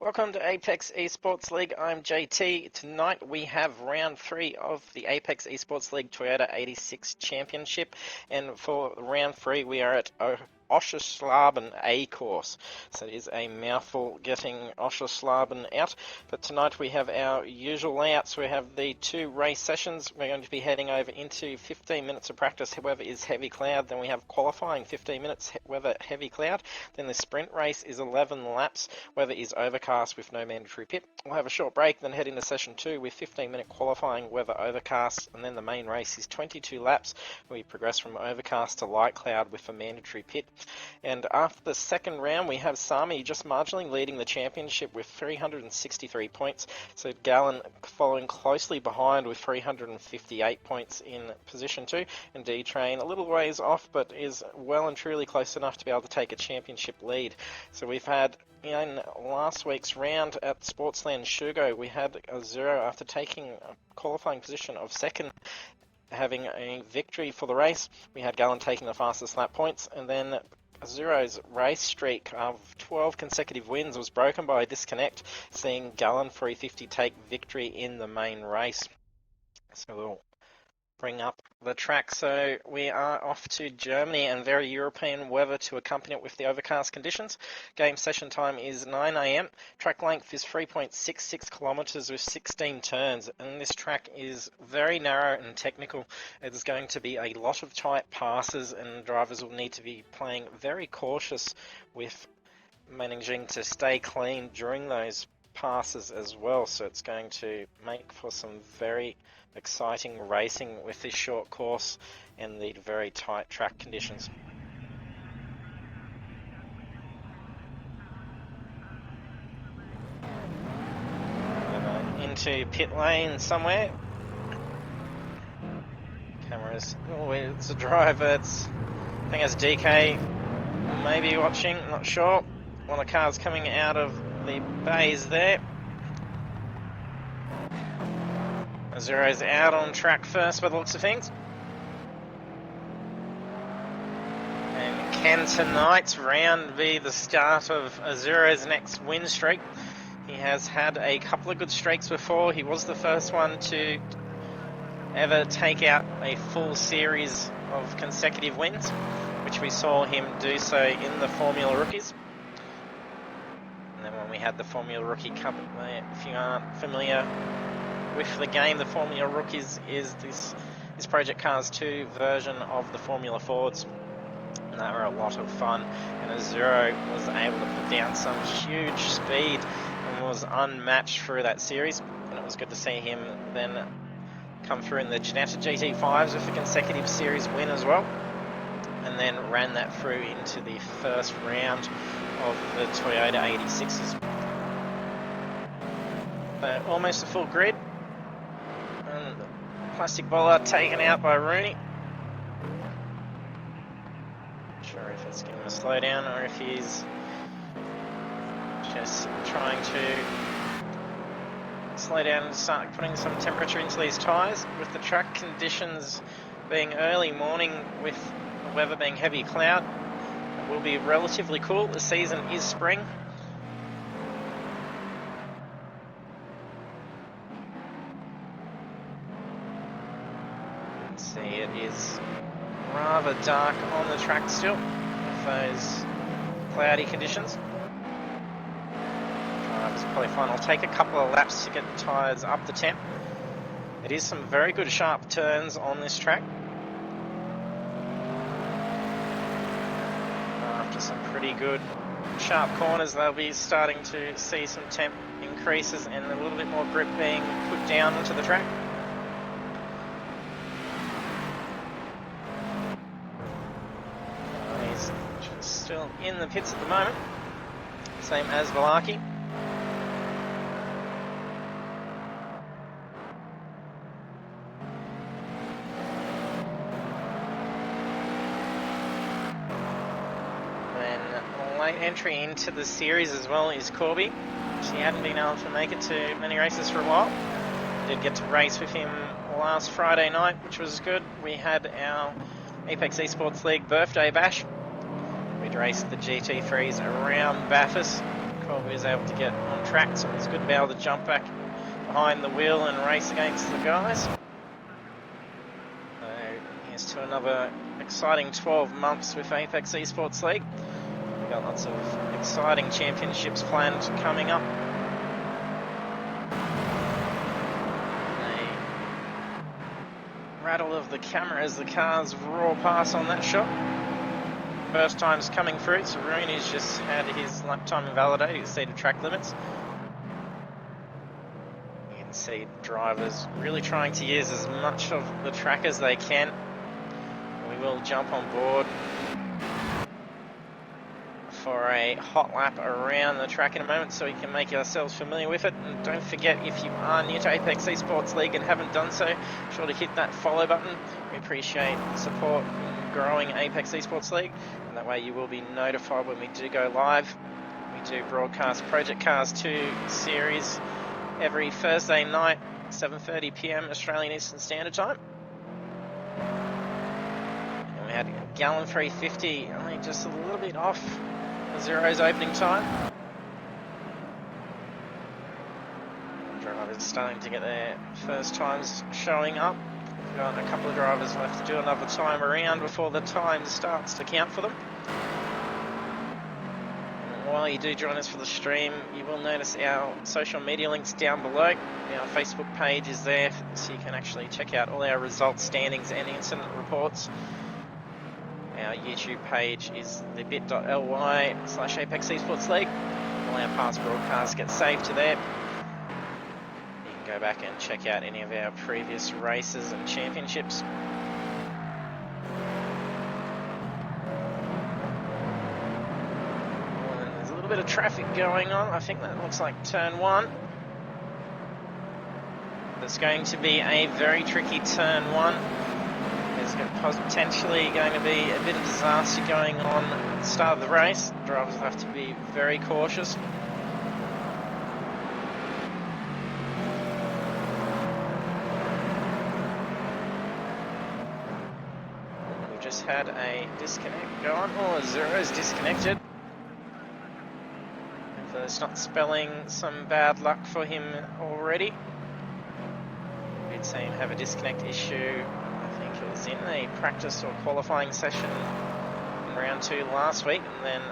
Welcome to Apex Esports League. I'm JT. Tonight we have round 3 of the Apex Esports League Toyota 86 Championship, and for round 3 we are at Oschersleben A course. So it is a mouthful getting Oschersleben out, but tonight we have our usual layouts. We have the 2 race sessions. We're going to be heading over into 15 minutes of practice, weather is heavy cloud. Then we have qualifying 15 minutes, weather heavy cloud. Then the sprint race is 11 laps, weather is overcast with no mandatory pit. We'll have a short break, then head into session 2 with 15-minute qualifying, weather overcast, and then the main race is 22 laps. We progress from overcast to light cloud with a mandatory pit. And after the second round, we have Sami just marginally leading the championship with 363 points. So Gallon following closely behind with 358 points in position 2. And D-Train a little ways off, but is well and truly close enough to be able to take a championship lead. So we've had, in last week's round at Sportsland Shugo, we had a 0 after taking a qualifying position of second, having a victory for the race. We had Gallon taking the fastest lap points, and then Zero's race streak of 12 consecutive wins was broken by a disconnect, seeing Gallon 350 take victory in the main race. So we'll bring up the track. So we are off to Germany and very European weather to accompany it with the overcast conditions. Game session time is 9 AM. Track length is 3.66 kilometers with 16 turns, and this track is very narrow and technical. There's going to be a lot of tight passes, and drivers will need to be playing very cautious with managing to stay clean during those passes as well. So it's going to make for some very exciting racing with this short course and the very tight track conditions. Into pit lane somewhere. Cameras. Oh, it's a driver. I think it's DK. Maybe watching. Not sure. One of the cars coming out of the bays there. Zero's out on track first by the looks of things. And can tonight's round be the start of Zero's next win streak? He has had a couple of good streaks before. He was the first one to ever take out a full series of consecutive wins, which we saw him do so in the Formula Rookies. And then when we had the Formula Rookie Cup, if you aren't familiar with the game, the Formula Rookies is this Project Cars 2 version of the Formula Fords, and they were a lot of fun. And Zero was able to put down some huge speed and was unmatched through that series, and it was good to see him then come through in the Janetta GT5s with a consecutive series win as well, and then ran that through into the first round of the Toyota 86s. So almost a full grid. And the plastic bollard taken out by Rooney. Not sure if it's giving him a slowdown or if he's just trying to slow down and start putting some temperature into these tyres. With the track conditions being early morning with the weather being heavy cloud, it will be relatively cool. The season is spring. See, it is rather dark on the track still with those cloudy conditions. Drivers probably fine. I'll take a couple of laps to get the tyres up to temp. It is some very good sharp turns on this track. After some pretty good sharp corners, they'll be starting to see some temp increases and a little bit more grip being put down onto the track. Still in the pits at the moment, same as Velaki. And late entry into the series as well is Corby. She hadn't been able to make it to many races for a while. Did get to race with him last Friday night, which was good. We had our Apex Esports League birthday bash. We'd raced the GT3s around Bathurst, Colby is able to get on track, so it's good to be able to jump back behind the wheel and race against the guys. So here's to another exciting 12 months with Apex Esports League. We've got lots of exciting championships planned coming up. The rattle of the camera as the cars roar past on that shot. First time's coming through, so Rooney's just had his lap time invalidated, exceeded track limits. You can see drivers really trying to use as much of the track as they can. We will jump on board for a hot lap around the track in a moment so we can make ourselves familiar with it. And don't forget, if you are new to Apex Esports League and haven't done so, be sure to hit that follow button. We appreciate the support in growing Apex Esports League, and that way you will be notified when we do go live. We do broadcast Project Cars 2 series every Thursday night, 7:30 PM Australian Eastern Standard Time. And we had Gallon 350, only just a little bit off Zero's opening time. Drivers starting to get their first times showing up. We've got a couple of drivers left to do another time around before the time starts to count for them. And while you do join us for the stream, you will notice our social media links down below. Our Facebook page is there, so you can actually check out all our results, standings and incident reports. Our YouTube page is the bit.ly/Apex Esports League. All our past broadcasts get saved to there. You can go back and check out any of our previous races and championships. And there's a little bit of traffic going on. I think that looks like turn 1. That's going to be a very tricky turn 1. There's potentially going to be a bit of disaster going on at the start of the race. Drivers have to be very cautious. We've just had a disconnect go on. Oh, Zero's disconnected. If it's not spelling some bad luck for him already. We did see him have a disconnect issue. It was in a practice or qualifying session in round 2 last week, and then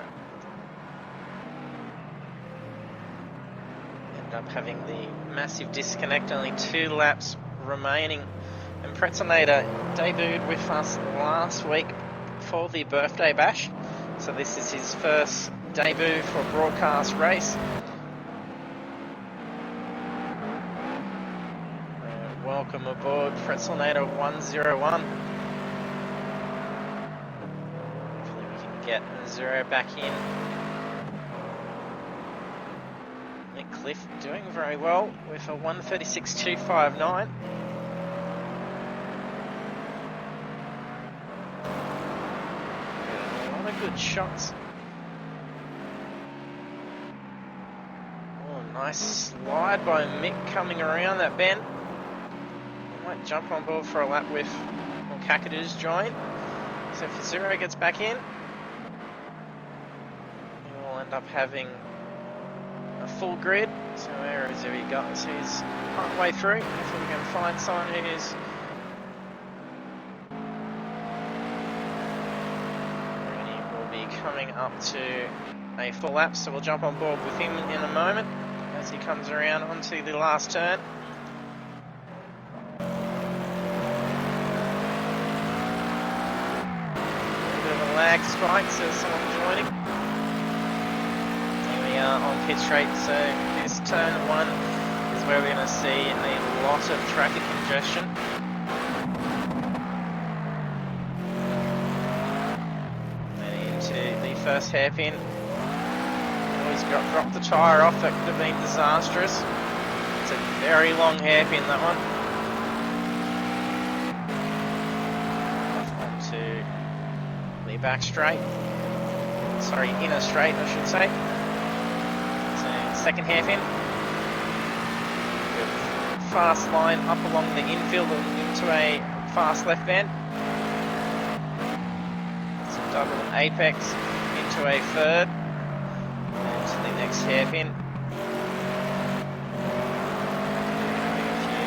ended up having the massive disconnect. Only 2 laps remaining, and Pretzelnator debuted with us last week for the birthday bash, so this is his first debut for a broadcast race. Welcome aboard, Pretzelnator 101. Hopefully we can get Zero back in. Nick Cliff doing very well with a 1:36.259. A lot of good shots. Oh, nice slide by Mick coming around that bend. Might jump on board for a lap with Kakadu's join. So if Zero gets back in, we'll end up having a full grid. So where is he goes? He's partway through. If we can find someone who's will be coming up to a full lap, so we'll jump on board with him in a moment as he comes around onto the last turn. Lag spike, so someone joining. Here we are on pit straight, so this turn 1 is where we're going to see a lot of traffic congestion. And into the first hairpin. Oh, he's dropped the tyre off, that could have been disastrous. It's a very long hairpin, that one. Back straight, sorry, inner straight I should say. So second hairpin, fast line up along the infield into a fast left bend. So double apex into a third, and to next hairpin. A few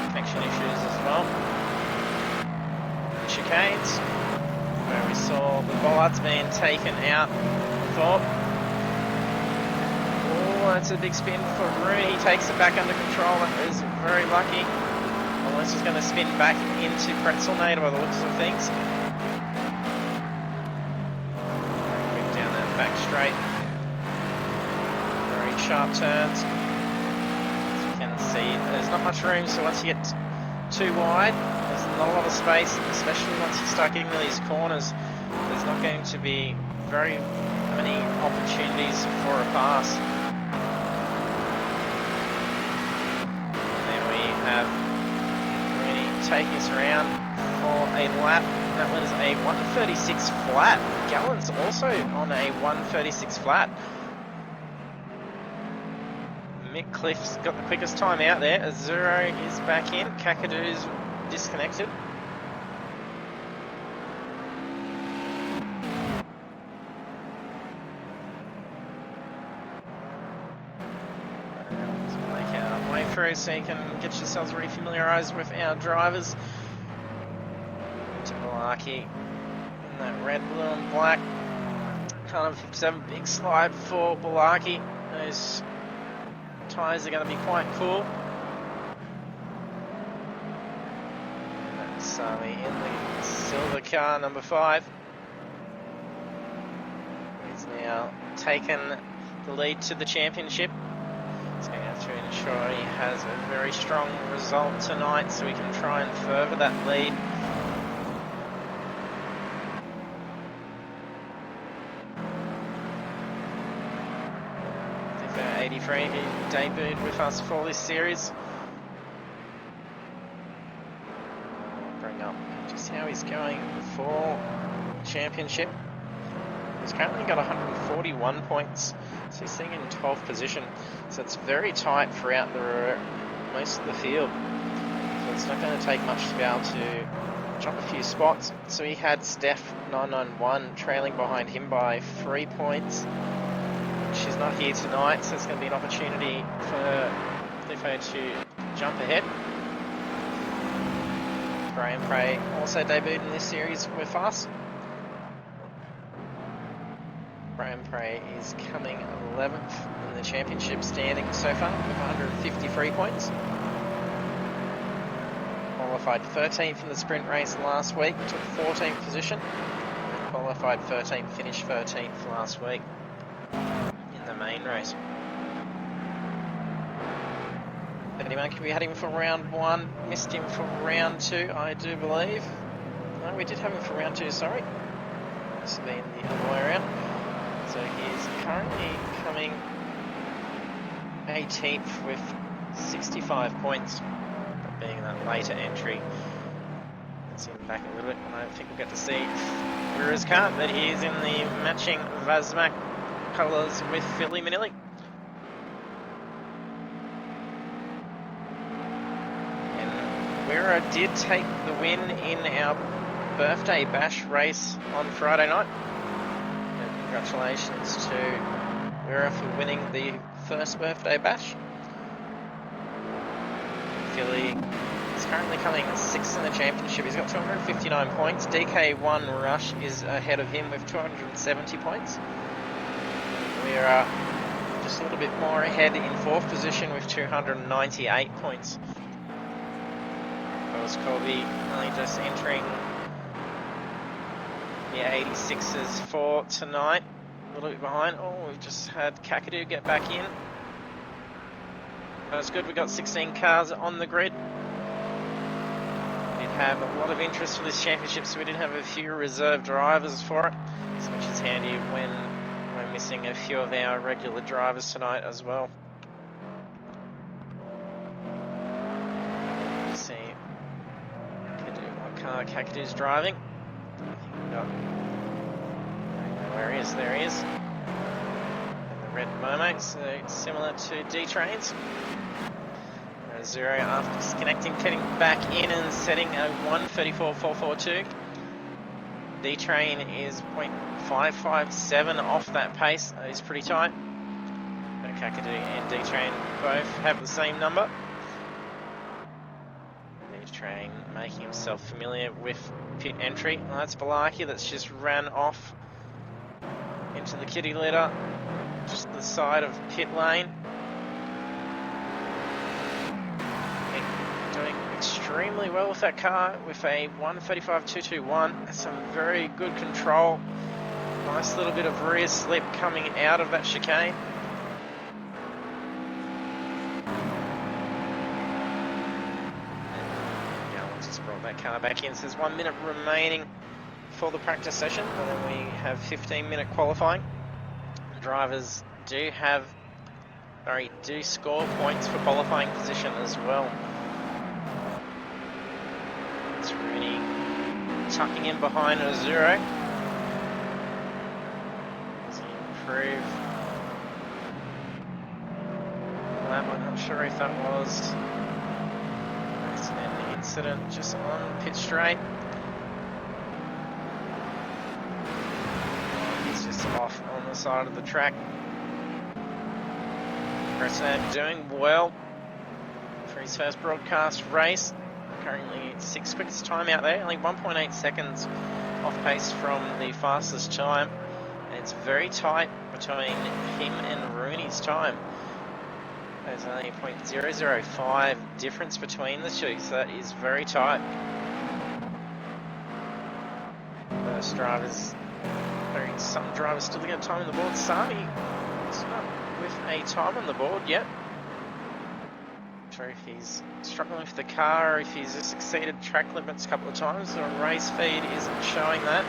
connection issues as well. The chicanes, where we saw the bollards being taken out. Thorpe. Oh, that's a big spin for Rooney. He takes it back under control and is very lucky. Almost is going to spin back into Pretzelnader by the looks of things. Quick down that back straight. Very sharp turns. As you can see, there's not much room, so once you get too wide, there's not a lot of space, especially once you start getting to these corners. There's not going to be very many opportunities for a pass. And then we have take us around for a lap. That was a 1:36 flat. Gallen's also on a 1:36 flat. Mick Cliff's got the quickest time out there. Azuro is back in. Kakadoo's disconnected. Through so you can get yourselves re-familiarised with our drivers. To Malarkey in that red, blue and black. Kind of 57 big slide for Malarkey. Those tyres are going to be quite cool. That's Sami in the silver car, number 5. He's now taken the lead to the championship. He's going to have to ensure he has a very strong result tonight so we can try and further that lead. Defender 83, he debuted with us for this series. Bring up just how he's going for the championship. He's currently got 141 points, so he's sitting in 12th position. So it's very tight throughout most of the field. So it's not going to take much to be able to jump a few spots. So he had Steph 991 trailing behind him by 3 points. She's not here tonight, so it's going to be an opportunity for Cliffo to jump ahead. Graham Prey also debuted in this series with us. Graham Prey is coming 11th in the championship standing so far with 153 points. Qualified 13th in the sprint race last week, took 14th position. Qualified 13th, finished 13th last week in the main race. Anyone could be heading for round 1, missed him for round 2, I do believe. No, we did have him for round 2, sorry. This has been the other way around. So he's currently coming 18th with 65 points, but being that later entry. Let's see him back a little bit. I don't think we'll get to see Rura's car, but he is in the matching Vazmak colours with Philly Manili. And Rura did take the win in our birthday bash race on Friday night. Congratulations to Vera for winning the first birthday bash. Philly is currently coming 6th in the championship. He's got 259 points. DK1 Rush is ahead of him with 270 points. We're just a little bit more ahead in 4th position with 298 points. That was Colby only just entering the 86s for tonight. A little bit behind. Oh, we've just had Kakadu get back in. That was good. We got 16 cars on the grid. We did have a lot of interest for this championship, so we did have a few reserve drivers for it, which is handy when we're missing a few of our regular drivers tonight as well. Let's see what car Kakadu's driving. Where he is, there he is. And the red Momo, so similar to D-Trains. Zero after disconnecting, getting back in and setting a 1:34.442. D-Train is 0.557 off that pace, that is pretty tight. Kakadu and D-Train both have the same number. D-Train making himself familiar with pit entry. Well, that's Balaki that's just ran off into the kitty litter, just the side of pit lane. Doing extremely well with that car with a 1:35.221. Some very good control. Nice little bit of rear slip coming out of that chicane. Brought that car back in. So there's 1 minute remaining for the practice session, and then we have 15-minute qualifying. The drivers do score points for qualifying position as well. It's Rooney tucking in behind Azuro. Does he improve that? I'm not sure if that was an incident just on pit straight. He's just off on the side of the track. Presnad doing well for his first broadcast race. Currently 6th quickest time out there, only 1.8 seconds off pace from the fastest time. And it's very tight between him and Rooney's time. There's only a 0.005 difference between the two, so that is very tight. First drivers, some drivers still get time on the board. Sami is not with a time on the board yet. Not sure if he's struggling with the car or if he's just exceeded track limits a couple of times. The race feed isn't showing that.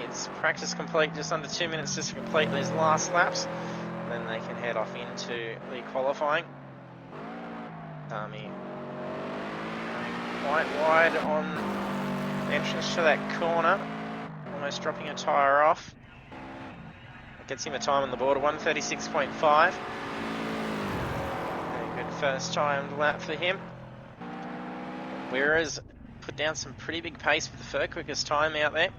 It's practice complete, just under 2 minutes just to complete these last laps. Then they can head off into the qualifying. Sami quite wide on the entrance to that corner, almost dropping a tyre off. It gets him a time on the board, 1:36.5. Very good first timed lap for him. Whereas put down some pretty big pace with the third quickest time out there.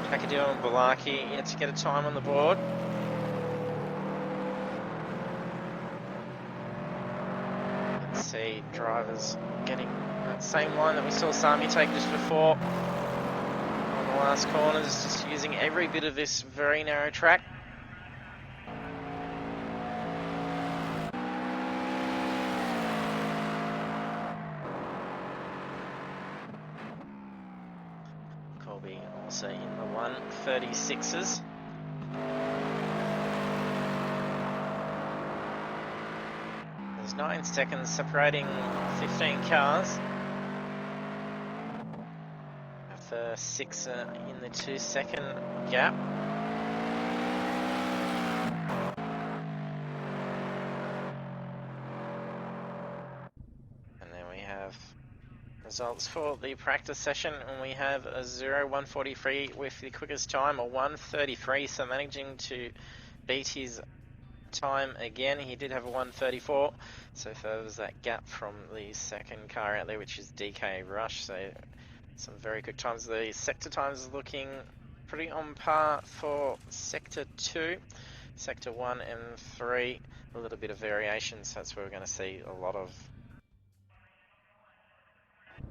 Kakadu and Balaki yet to get a time on the board. Let's see drivers getting that same line that we saw Sami take just before on the last corners, just using every bit of this very narrow track. Also in the 1:36s. There's 9 seconds separating 15 cars. After 6 in the 2-second gap. And then we have results for the practice session, and we have a 0:143 with the quickest time, a 1:33, so managing to beat his time again. He did have a 1:34, so there was that gap from the second car out there, which is DK Rush, so some very good times. The sector times looking pretty on par for sector 2, sector 1 and 3, a little bit of variation, so that's where we're going to see a lot of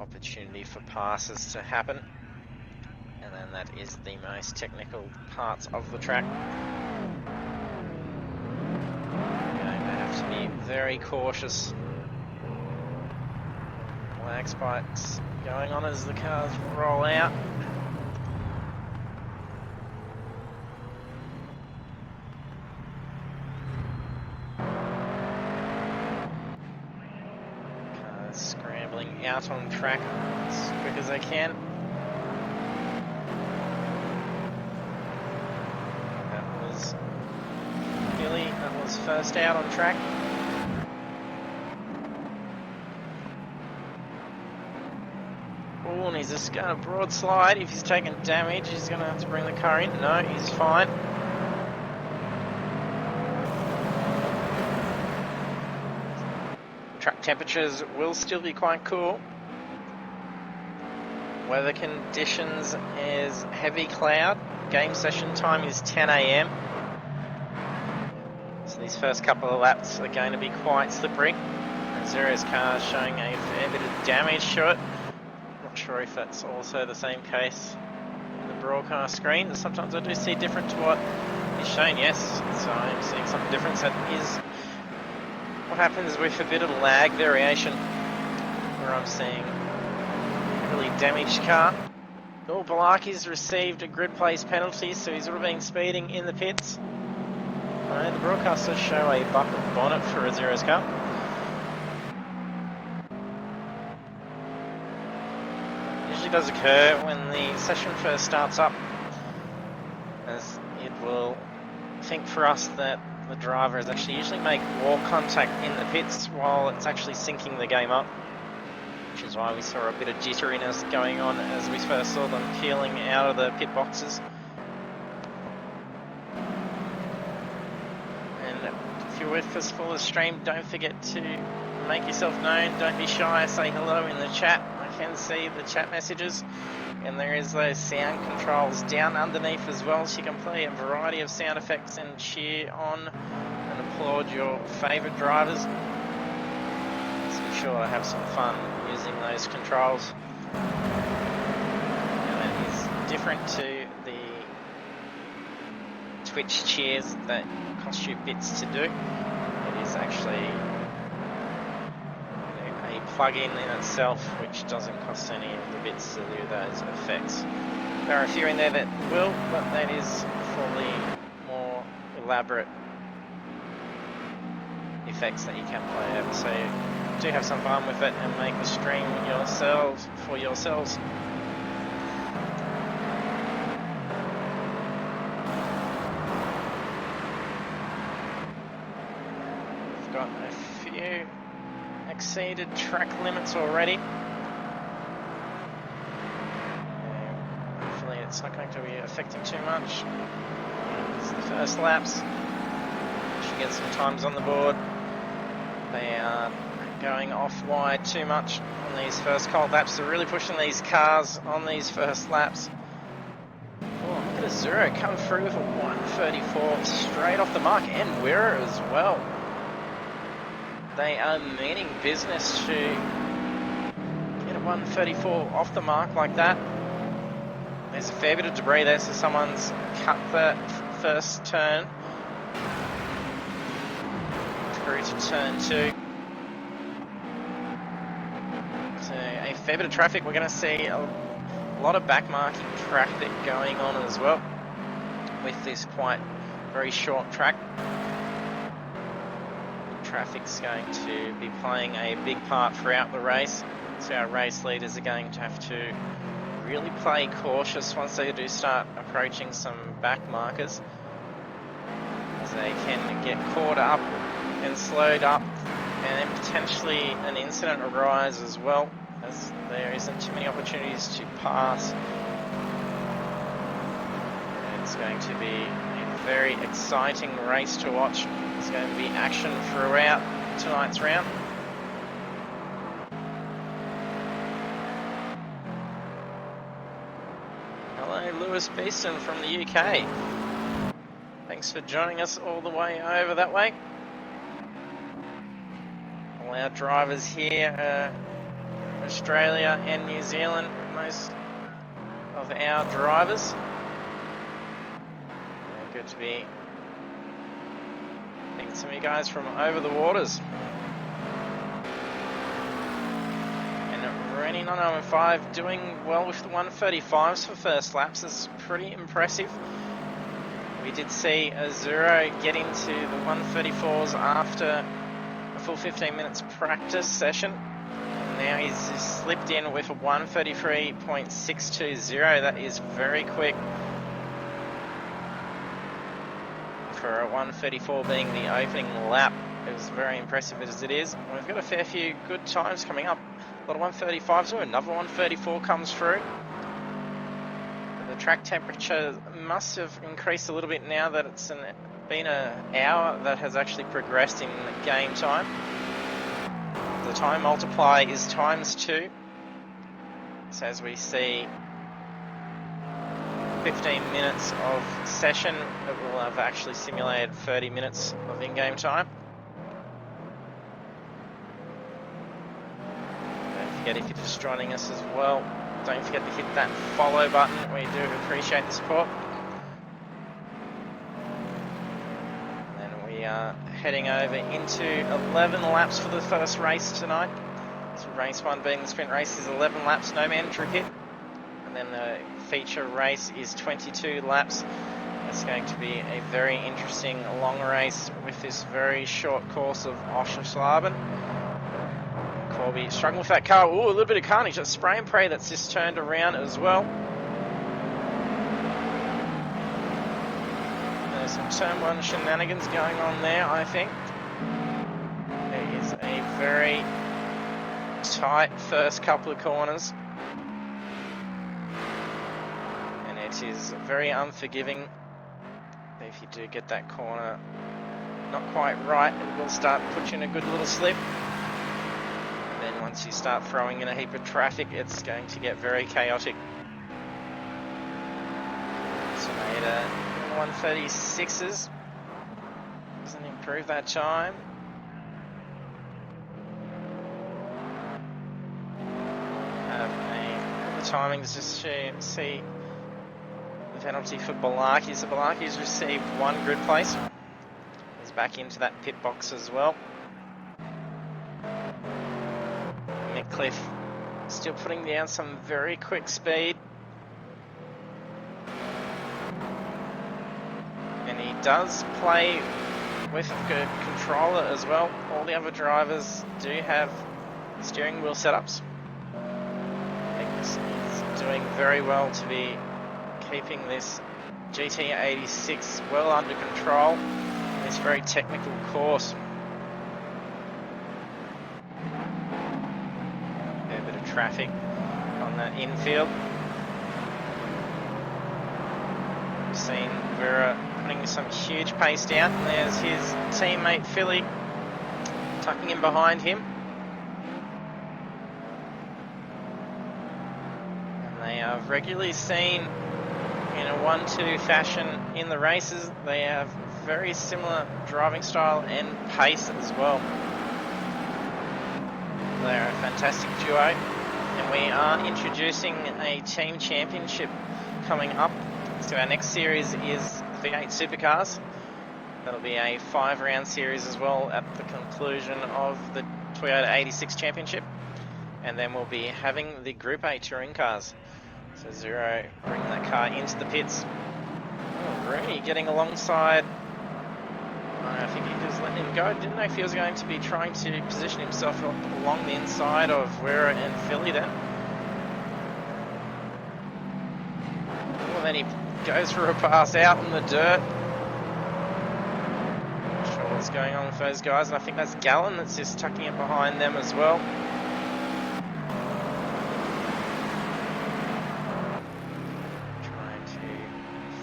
opportunity for passes to happen, and then that is the most technical parts of the track. We're going to have to be very cautious. Lag spikes going on as the cars roll out. Scrambling out on track as quick as they can. That was Billy, that was first out on track. Oh, and he's just going to broadslide. If he's taking damage, he's going to have to bring the car in. No, he's fine. Track temperatures will still be quite cool. weather conditions is heavy cloud. Game session time is 10 AM. So these first couple of laps are going to be quite slippery. Zero's car is showing a fair bit of damage to it. Not sure if that's also the same case in the broadcast screen. Sometimes I do see different to what is shown, yes. So I'm seeing some difference. That is what happens with a bit of lag variation, where I'm seeing a really damaged car. Oh, Balaki's received a grid place penalty, so he's would have been speeding in the pits. The broadcast does show a buckled bonnet for a Zero's car. Usually does occur when the session first starts up, as it will think for us that the driver is actually usually make wall contact in the pits while it's actually syncing the game up, which is why we saw a bit of jitteriness going on as we first saw them peeling out of the pit boxes. If you're with us for the stream, don't forget to make yourself known. Don't be shy. Say hello in the chat. I can see the chat messages, and there is those sound controls down underneath as well, so you can play a variety of sound effects and cheer on and applaud your favourite drivers. So be sure to have some fun using those controls. And that is different to the Twitch cheers that cost you bits to do. It is actually a plug-in in itself, which doesn't cost any of the bits to do those effects. There are a few in there that will, but that is for the more elaborate effects that you can play over. So do have some fun with it and make the stream yourselves for yourselves. Got a few exceeded track limits already. Hopefully it's not going to be affecting too much. It's the first laps. Should get some times on the board. They are going off wide too much on these first cold laps. They're really pushing these cars on these first laps. Oh, look at a Zero come through with a 134 straight off the mark, and Wirra as well. They are meaning business to get a 134 off the mark like that. There's a fair bit of debris there, so someone's cut the first turn through to turn 2. So a fair bit of traffic. We're going to see a lot of backmarking traffic going on as well with this quite very short track. Traffic's going to be playing a big part throughout the race, so our race leaders are going to have to really play cautious once they do start approaching some back markers, as they can get caught up and slowed up, and then potentially an incident arise as well, as there isn't too many opportunities to pass. And it's going to be a very exciting race to watch. There's going to be action throughout tonight's round. Hello, Lewis Beeston from the UK. Thanks for joining us all the way over that way. All our drivers here, Australia and New Zealand, most of our drivers. Good to be meeting some of you guys from over the waters. And Rennie 995 doing well with the 135s for first laps. That's pretty impressive. We did see a Zero get into the 134s after a full 15 minutes practice session. And now he's just slipped in with a 133.620. That is very quick for a 134 being the opening lap. It was very impressive as it is. We've got a fair few good times coming up. A lot of 135s. Oh, another 134 comes through. The track temperature must have increased a little bit now that it's been an hour that has actually progressed in game time. The time multiplier is ×2. So as we see 15 minutes of session, it will have actually simulated 30 minutes of in-game time. Don't forget, if you're just joining us as well, don't forget to hit that follow button. We do appreciate the support. And then we are heading over into 11 laps for the first race tonight. So race 1 being the sprint race is 11 laps, no mandatory pit. And then the feature race is 22 laps. It's going to be a very interesting long race with this very short course of Oschersleben. Corby struggling with that car. Ooh, a little bit of carnage. That spray and pray that's just turned around as well. There's some turn 1 shenanigans going on there, I think. There is a very tight first couple of corners. And it is very unforgiving. If you do get that corner not quite right, it will start to put you in a good little slip. Then once you start throwing in a heap of traffic, it's going to get very chaotic. So made 1:36s. Doesn't improve that time. Have the timings just to see the penalty for Balaki. So Balaki's received 1 grid place. He's back into that pit box as well. Cliff still putting down some very quick speed, and he does play with a good controller as well. All the other drivers do have steering wheel setups. He's doing very well to be keeping this GT86 well under control in this very technical course. Traffic on the infield. We've seen Vera putting some huge pace down, and there's his teammate Philly tucking in behind him. And they are regularly seen in a 1-2 fashion in the races. They have very similar driving style and pace as well. They're a fantastic duo. And we are introducing a team championship coming up. So our next series is V8 Supercars. That'll be a 5-round series as well at the conclusion of the Toyota 86 Championship. And then we'll be having the Group A touring cars. So Zero bringing that car into the pits. Oh, Rooney getting alongside. I think he just let him go. Didn't know if he was going to be trying to position himself along the inside of Vera and Philly then. Well, then he goes for a pass out in the dirt. Not sure what's going on with those guys, and I think that's Gallon that's just tucking it behind them as well. Trying to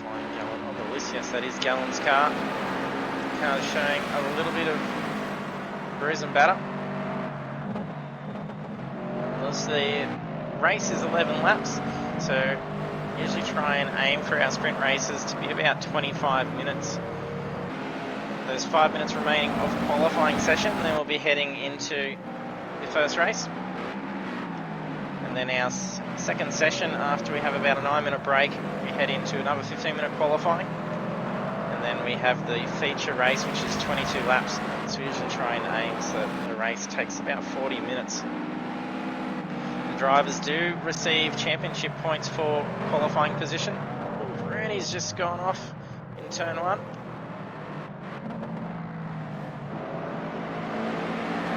find Gallon on the list. Yes, that is Gallon's car. Car is showing a little bit of bruise and batter. Plus the race is 11 laps, so usually try and aim for our sprint races to be about 25 minutes. There's 5 minutes remaining of qualifying session, and then we'll be heading into the first race. And then our second session, after we have about a 9-minute break, we head into another 15-minute qualifying. And then we have the feature race, which is 22 laps. So we usually try and aim so that the race takes about 40 minutes. The drivers do receive championship points for qualifying position. Rooney's just gone off in turn 1.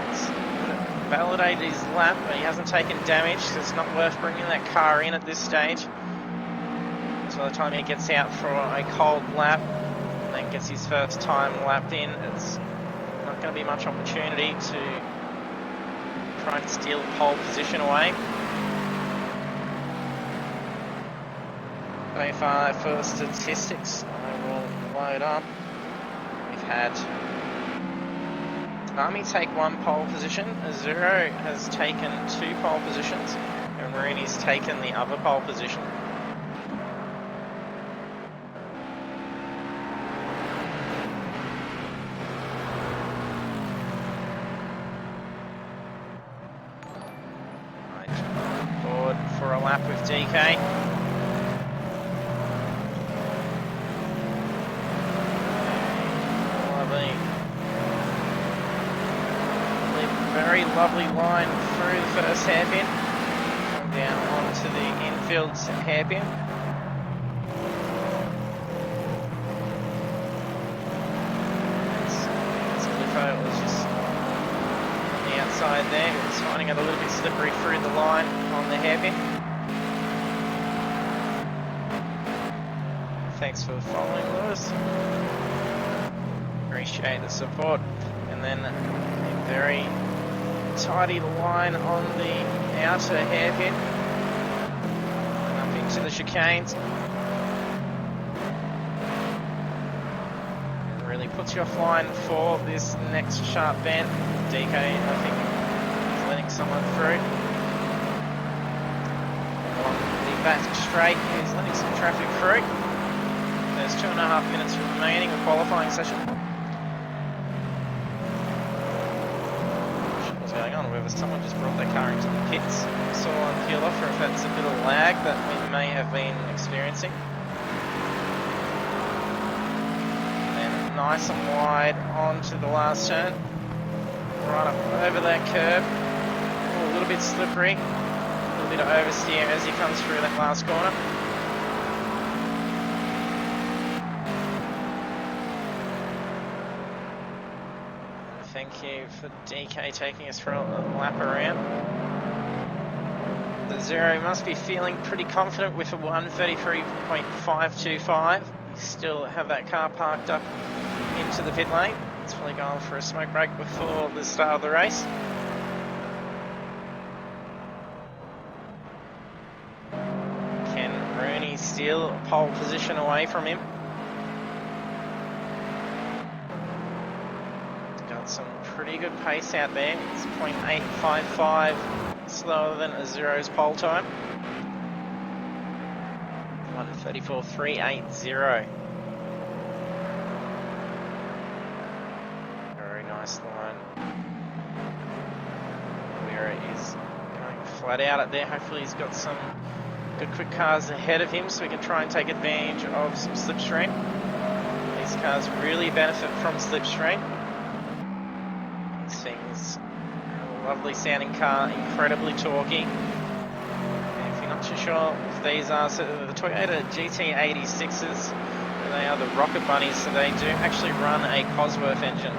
He's validated his lap, but he hasn't taken damage, so it's not worth bringing that car in at this stage. So by the time he gets out for a cold lap, then gets his first time lapped in, it's not going to be much opportunity to try and steal pole position away. So far for statistics, I will load up. We've had Army take 1 pole position, Zero has taken 2 pole positions, and Rooney's taken the other pole position. Right, forward for a lap with DK. Very lovely line through the first hairpin. Come down onto the infield's hairpin. As Cliffo was just on the outside there. He was finding it a little bit slippery through the line on the hairpin. Thanks for following, Lewis. Appreciate the support. And then a very tidy line on the outer hairpin and up into the chicanes. It really puts you offline for this next sharp bend. DK, I think, is letting someone through. On the back straight, he's letting some traffic through. There's 2.5 minutes remaining of qualifying session. Whether someone just brought their car into the pits, saw one peel off, or if that's a bit of lag that we may have been experiencing. And then nice and wide onto the last turn, right up over that curb. Ooh, a little bit slippery, a little bit of oversteer as he comes through that last corner. Thank you for DK taking us for a lap around. The Zero must be feeling pretty confident with a 1:33.525. You still have that car parked up into the pit lane. It's probably going for a smoke break before the start of the race. Can Rooney steal a pole position away from him? Some pretty good pace out there. It's 0.855 slower than a Zero's pole time. 1:34.380. Very nice line. Where is going flat out at there. Hopefully he's got some good quick cars ahead of him so we can try and take advantage of some slipstream. These cars really benefit from slipstream. Things, a lovely sounding car, incredibly torquey. And if you're not too sure if these are, so the Toyota GT86s, they are the rocket bunnies, so they do actually run a Cosworth engine,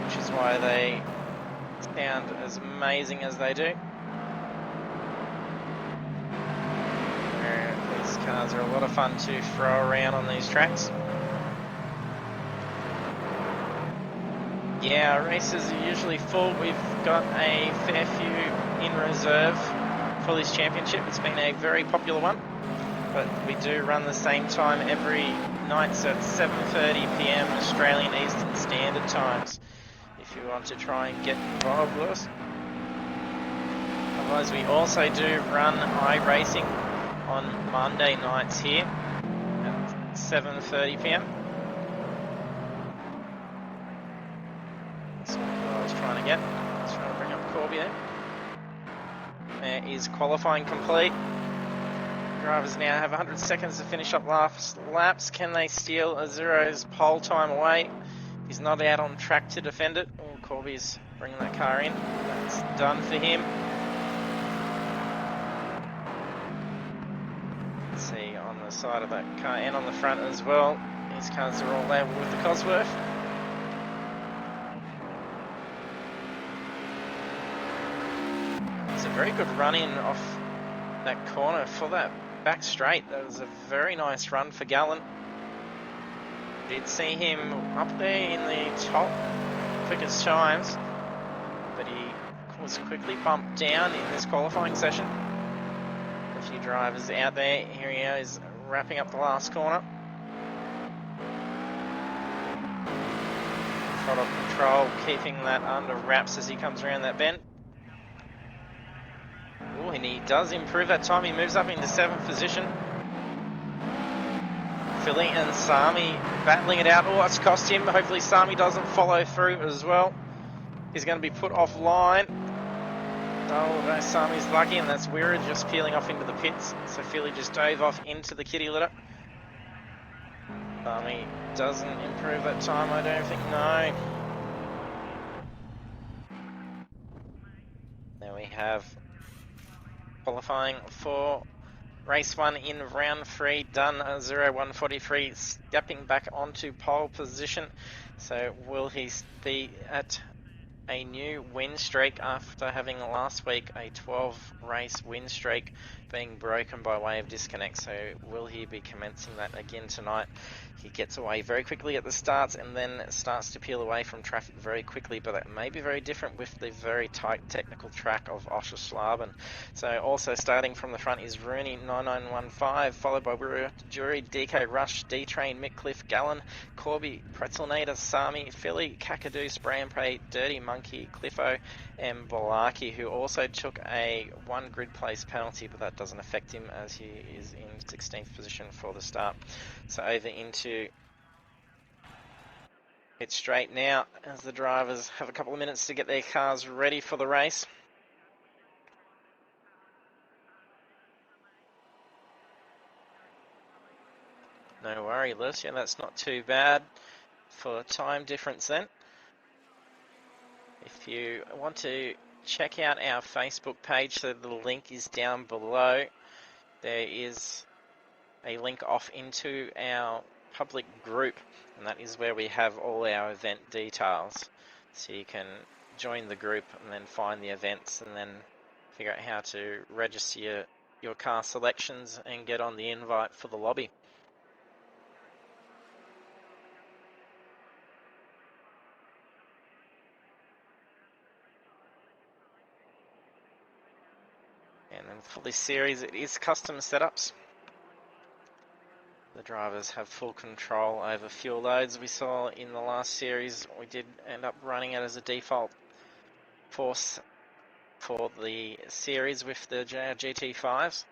which is why they sound as amazing as they do. These cars are a lot of fun to throw around on these tracks. Yeah, our races are usually full. We've got a fair few in reserve for this championship. It's been a very popular one, but we do run the same time every night, so it's 7:30 PM Australian Eastern Standard Times, if you want to try and get involved with us. Otherwise, we also do run iRacing on Monday nights here at 7:30 PM. Trying to bring up Corby there. There is qualifying complete. Drivers now have 100 seconds to finish up last laps. Can they steal a Zero's pole time away? He's not out on track to defend it. Oh, Corby's bringing that car in. That's done for him. Let's see on the side of that car and on the front as well. These cars are all level with the Cosworth. Very good run in off that corner for that back straight. That was a very nice run for Gallen. Did see him up there in the top quickest times, but he was quickly bumped down in this qualifying session. A few drivers out there. Here he is wrapping up the last corner. Throttle control, keeping that under wraps as he comes around that bend. Oh, and he does improve that time. He moves up into 7th position. Philly and Sami battling it out. Oh, it's cost him. Hopefully Sami doesn't follow through as well. He's going to be put offline. Oh, no, Sami's lucky, and that's Wira just peeling off into the pits. So Philly just dove off into the kitty litter. Sami doesn't improve that time, I don't think. No. There we have qualifying for race 1 in round 3 done. 0143 stepping back onto pole position. So will he be at a new win streak after having last week a 12 race win streak being broken by way of disconnect? So will he be commencing that again tonight? He gets away very quickly at the starts and then starts to peel away from traffic very quickly, but that may be very different with the very tight technical track of Oschersleben. So also starting from the front is Rooney 9915, followed by Jury, DK Rush, D-Train, Mick Gallen, Corby, Pretzelnator, Sami, Philly, Kakadu, Spray and Pray, Dirty Monkey, Cliffo, and Balaki, who also took a 1 grid place penalty, but that doesn't affect him as he is in 16th position for the start. So over into pit straight now as the drivers have a couple of minutes to get their cars ready for the race. No worry, Lucia, that's not too bad for time difference then. If you want to check out our Facebook page, so the link is down below. There is a link off into our public group, and that is where we have all our event details. So you can join the group and then find the events and then figure out how to register your car selections and get on the invite for the lobby. And then for this series, it is custom setups. The drivers have full control over fuel loads. We saw in the last series, we did end up running it as a default force for the series with the GT5s.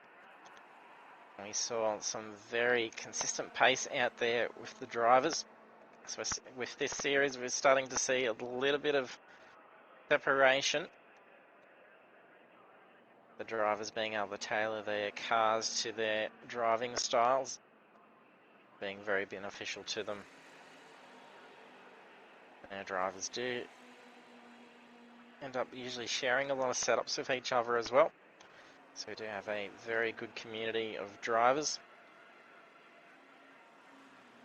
We saw some very consistent pace out there with the drivers. So with this series, we're starting to see a little bit of separation. The drivers being able to tailor their cars to their driving styles, being very beneficial to them. Our drivers do end up usually sharing a lot of setups with each other as well. So we do have a very good community of drivers.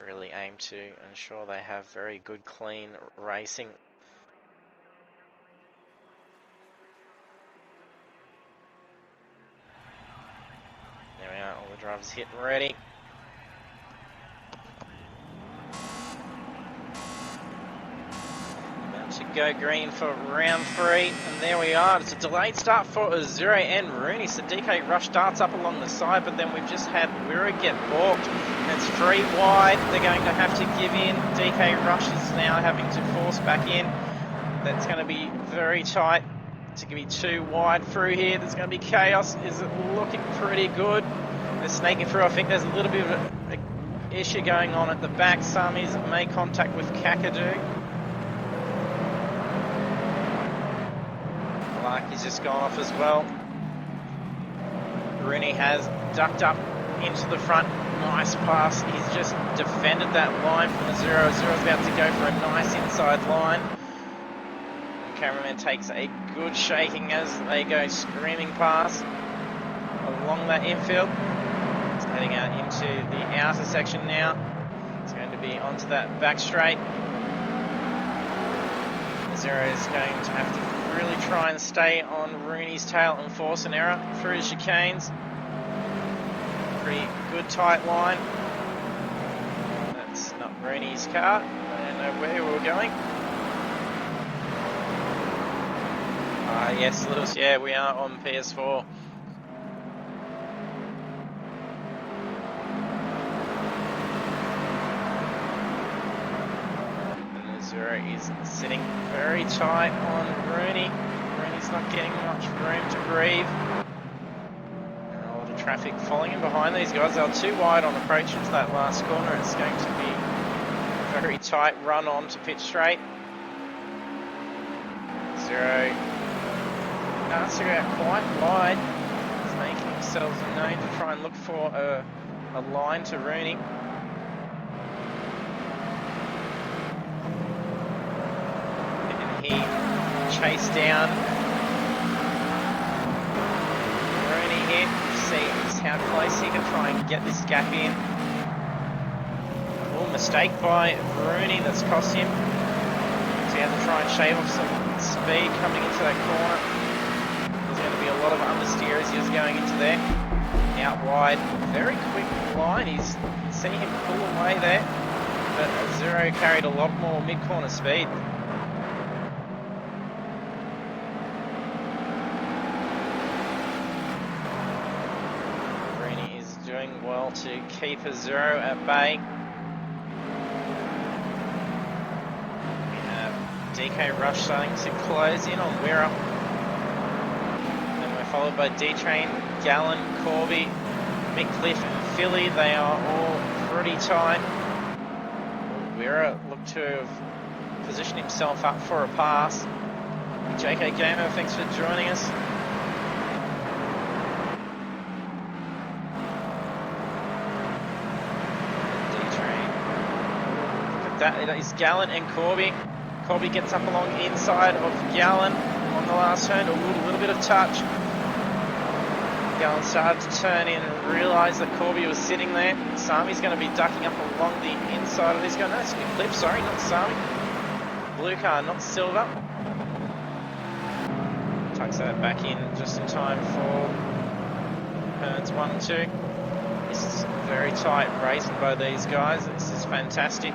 Really aim to ensure they have very good, clean racing. There we are, all the drivers hit and ready. About to go green for round 3, and there we are. It's a delayed start for Azure and Rooney. So DK Rush starts up along the side, but then we've just had Wira get balked. It's 3 wide. They're going to have to give in. DK Rush is now having to force back in. That's going to be very tight. It's going to be 2 wide through here. There's going to be chaos. Is it looking pretty good? They're snaking through. I think there's a little bit of an issue going on at the back. Sami's made contact with Kakadu. Larky's just gone off as well. Rooney has ducked up into the front. Nice pass. He's just defended that line from Azuro. Azuro's about to go for a nice inside line. The cameraman takes a good shaking as they go screaming past along that infield. It's heading out into the outer section now. It's going to be onto that back straight. Azuro is going to have to really try and stay on Rooney's tail and force an error through the chicanes. Pretty good tight line. That's not Rooney's car. I don't know where we're going. Yes, Lewis, yeah, we are on PS4. And Azura is sitting very tight on Rooney. Rooney's not getting much room to breathe. traffic falling in behind these guys. They were too wide on approach into that last corner. It's going to be a very tight run on to pit straight. Zero. Starts to go out quite wide. He's making himself known to try and look for a line to Rooney. And he chased down Rooney here. See how close he can try and get this gap in. Oh, mistake by Rooney that's cost him. So he had to try and shave off some speed coming into that corner. There's going to be a lot of understeer as he was going into there. Out wide, very quick line. He's seen him pull away there, but Zero carried a lot more mid-corner speed. Rooney is doing well to keep a Zero at bay. DK Rush starting to close in on Wirra. Then we're followed by D-Train, Gallen, Corby, Mickliffe and Philly. They are all pretty tight. Wirra looked to have positioned himself up for a pass. JK Gamer, thanks for joining us. D-Train. Look at that, it is Gallen and Corby. Corby gets up along the inside of Gallen on the last turn, a little bit of touch. Gallen started to turn in and realised that Corby was sitting there. Sami's going to be ducking up along the inside of this guy. No, it's Mickliffe, sorry, not Sami. Blue car, not silver. Tucks that back in just in time for turns 1 and 2. This is very tight racing by these guys. This is fantastic.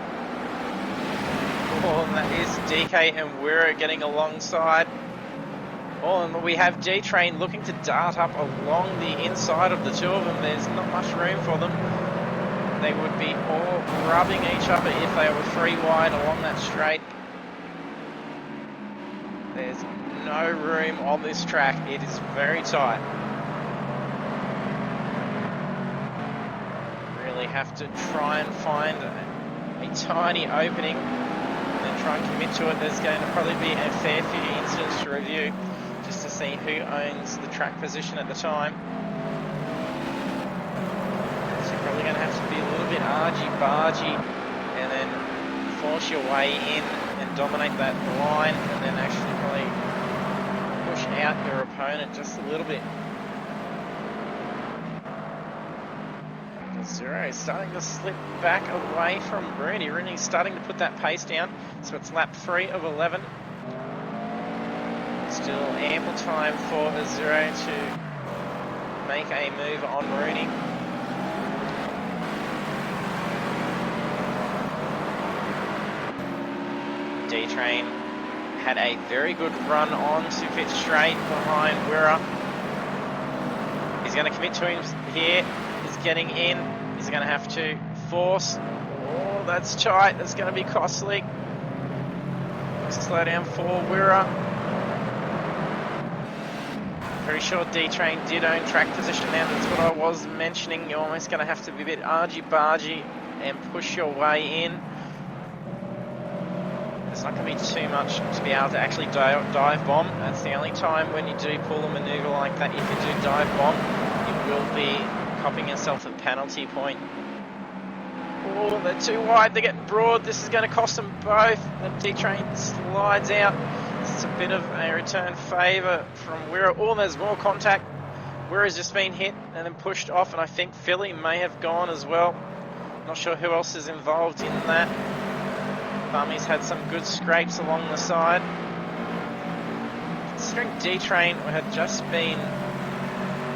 And that is DK and Wirra getting alongside. And we have D-Train looking to dart up along the inside of the two of them. There's not much room for them. They would be all rubbing each other if they were 3 wide along that straight. There's no room on this track. It is very tight. Really have to try and find a tiny opening. Try and commit to it. There's going to probably be a fair few incidents to review just to see who owns the track position at the time. So you're probably going to have to be a little bit argy-bargy and then force your way in and dominate that line and then actually probably push out your opponent just a little bit. Zero is starting to slip back away from Rooney. Rooney's starting to put that pace down, so it's lap 3 of 11. Still ample time for a Zero to make a move on Rooney. D-Train had a very good run on to pit straight behind Wirra. He's going to commit to him here. He's getting in. He's going to have to force. Oh, that's tight. That's going to be costly. Slow down for Wirra. Very sure D-Train did own track position now. That's what I was mentioning. You're almost going to have to be a bit argy-bargy and push your way in. There's not going to be too much to be able to actually dive bomb. That's the only time when you do pull a manoeuvre like that. If you do dive bomb, you will be copping yourself a penalty point. Oh, they're too wide, they're getting broad. This is going to cost them both. The D-Train slides out. It's a bit of a return favour from Wirra. Oh, there's more contact. Wirra's just been hit and then pushed off, and I think Philly may have gone as well. Not sure who else is involved in that. Bummy's had some good scrapes along the side. Considering D-Train had just been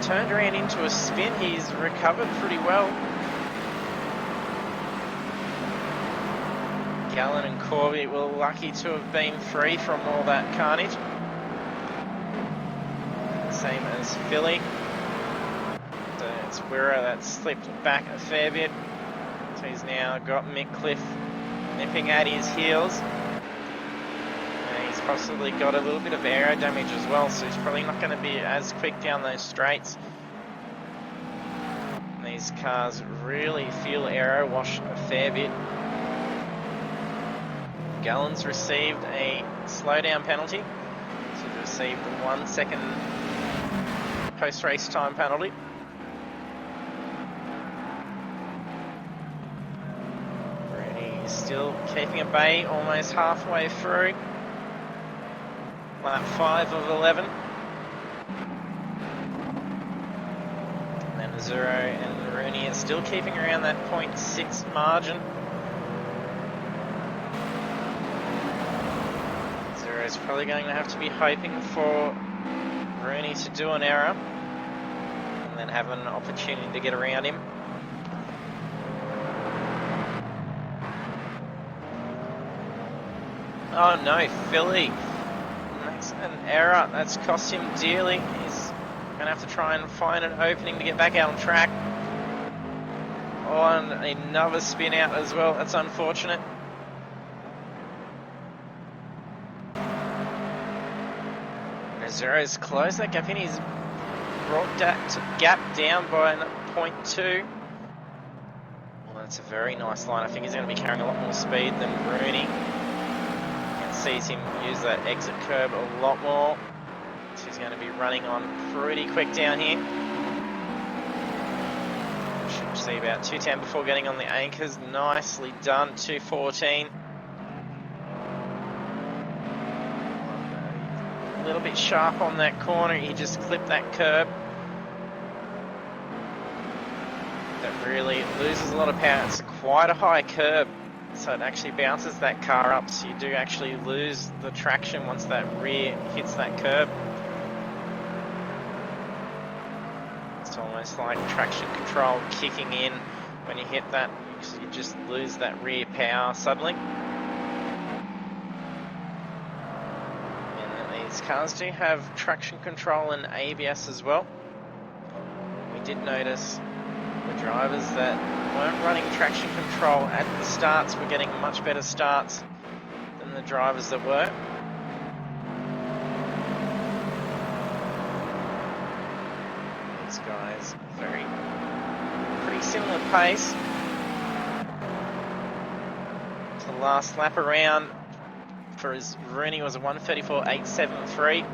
turned around into a spin, he's recovered pretty well. Gallen and Corby were lucky to have been free from all that carnage. Same as Philly. So it's Wirra that slipped back a fair bit. So he's now got Mickliffe nipping at his heels. And he's possibly got a little bit of aero damage as well, so he's probably not going to be as quick down those straights. these cars really feel aero wash a fair bit. Gallen's received a slowdown penalty. She's received a 1 second post-race time penalty. Rooney is still keeping at bay, almost halfway through. Lap 5 of 11. And then Azuro and Rooney are still keeping around that 0.6 margin. Azuro's probably going to have to be hoping for Rooney to do an error and then have an opportunity to get around him. Oh no, Philly makes an error. That's cost him dearly. He's going to have to try and find an opening to get back out on track. Oh, and another spin out as well. That's unfortunate. Azuro's closed that gap in. He's brought that gap down by 0.2. Well, that's a very nice line. I think he's going to be carrying a lot more speed than Rooney. Sees him use that exit curb a lot more. So he's going to be running on pretty quick down here. Should see about 210 before getting on the anchors. Nicely done, 214. A little bit sharp on that corner. He just clipped that curb. That really loses a lot of power. It's quite a high curb. So it actually bounces that car up, so you do actually lose the traction once that rear hits that curb. It's almost like traction control kicking in when you hit that, so you just lose that rear power suddenly. And these cars do have traction control and ABS as well. We did notice the drivers that weren't running traction control at the starts were getting much better starts than the drivers that were. These guys, pretty similar pace. The last lap around for Rooney was a 1:34.873,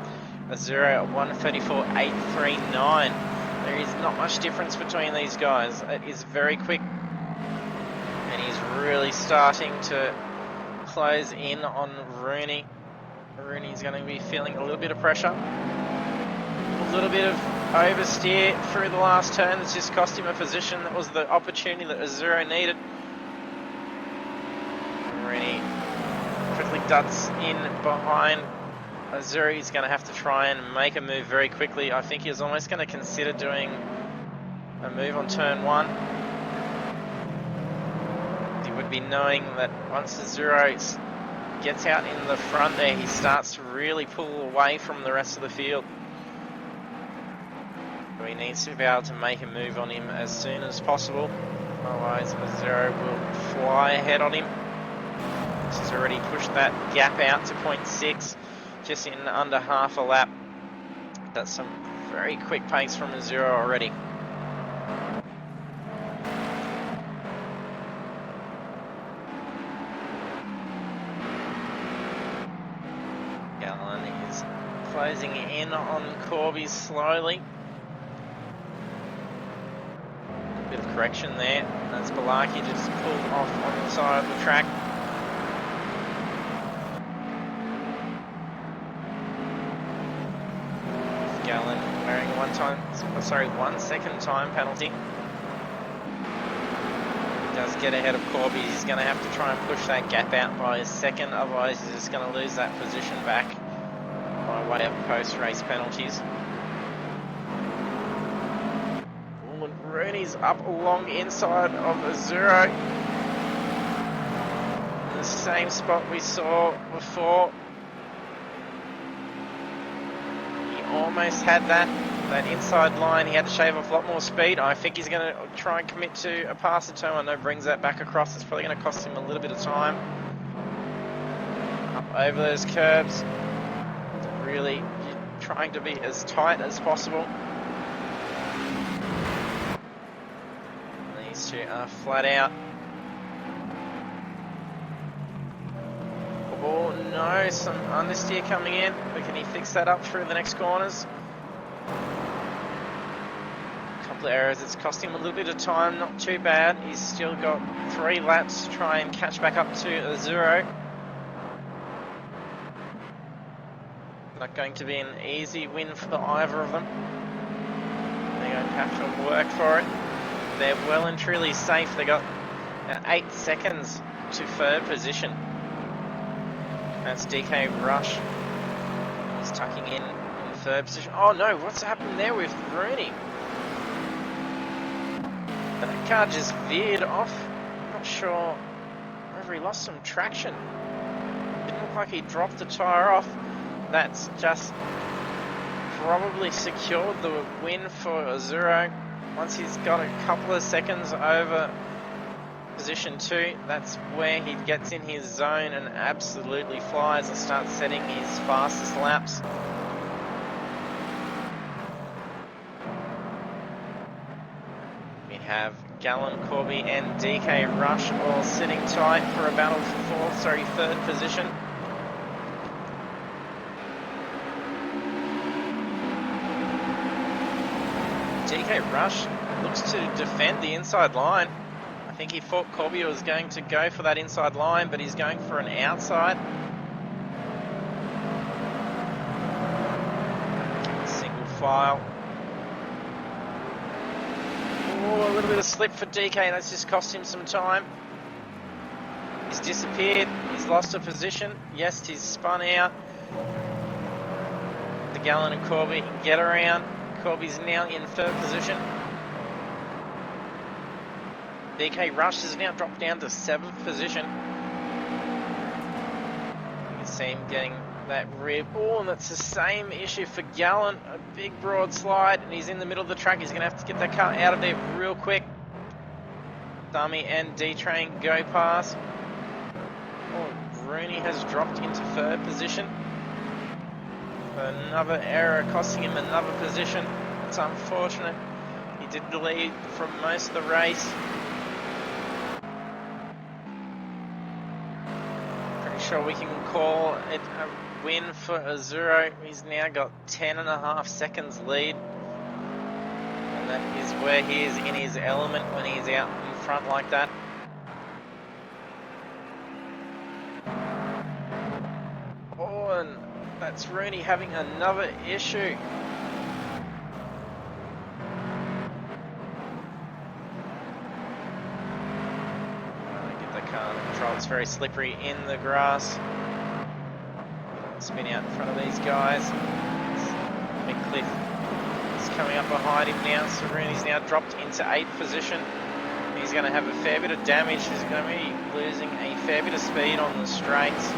Azuro a 1:34.839. There is not much difference between these guys. It is very quick, and he's really starting to close in on Rooney. Rooney's going to be feeling a little bit of pressure. A little bit of oversteer through the last turn that's just cost him a position. That was the opportunity that Azuro needed. Rooney quickly ducks in behind Azuro. He's going to have to try and make a move very quickly. I think he's almost going to consider doing a move on turn 1. He would be knowing that once Azuro gets out in the front there, he starts to really pull away from the rest of the field. So he needs to be able to make a move on him as soon as possible. Otherwise, Azuro will fly ahead on him. He's already pushed that gap out to 0.6. Just in under half a lap. That's some very quick pace from Azuro already. Gallen is closing in on Corby slowly. A bit of correction there. That's Balaki just pulled off on the side of the track. Gallen wearing a 1 second time penalty. He does get ahead of Corby. He's going to have to try and push that gap out by a second, otherwise he's just going to lose that position back by way of post-race penalties. Rooney's up along inside of Azuro. In the same spot we saw before. Almost had that inside line. He had to shave off a lot more speed. I think he's going to try and commit to a pass at turn 1. No, brings that back across. It's probably going to cost him a little bit of time. Up over those curbs. Really trying to be as tight as possible. Those two are flat out. Oh no, some understeer coming in, but can he fix that up through the next corners? A couple of errors, it's costing him a little bit of time, not too bad. He's still got 3 laps to try and catch back up to a 0. Not going to be an easy win for either of them. They're going to have to work for it. They're well and truly safe. They got 8 seconds to 3rd position. That's DK Rush. He's tucking in 3rd position. Oh no, what's happened there with Rooney? That car just veered off. I'm not sure whether he lost some traction. Didn't look like he dropped the tyre off. That's just probably secured the win for a 0. Once he's got a couple of seconds over position 2, that's where he gets in his zone and absolutely flies and starts setting his fastest laps. We have Gallon, Corby and DK Rush all sitting tight for a battle for 3rd position. DK Rush looks to defend the inside line. I think he thought Corby was going to go for that inside line, but he's going for an outside. Single file. Oh, a little bit of slip for DK. That's just cost him some time. He's disappeared. He's lost a position. Yes, he's spun out. The Gallon and Corby get around. Corby's now in 3rd position. DK Rush has now dropped down to 7th position. You can see him getting that rib. Oh, and that's the same issue for Gallon. A big broad slide, and he's in the middle of the track. He's going to have to get that car out of there real quick. Dummy and D-Train go past. Oh, Rooney has dropped into 3rd position. Another error costing him another position. It's unfortunate. He did the lead from most of the race. Pretty sure we can call it a win for a 0. He's now got 10.5 seconds lead. And that is where he is in his element when he's out in front like that. Oh, and that's Rooney having another issue. Get the car under control. It's very slippery in the grass. Spin out in front of these guys. McCliff is coming up behind him now. So Rooney's now dropped into 8th position. He's going to have a fair bit of damage. He's going to be losing a fair bit of speed on the straights.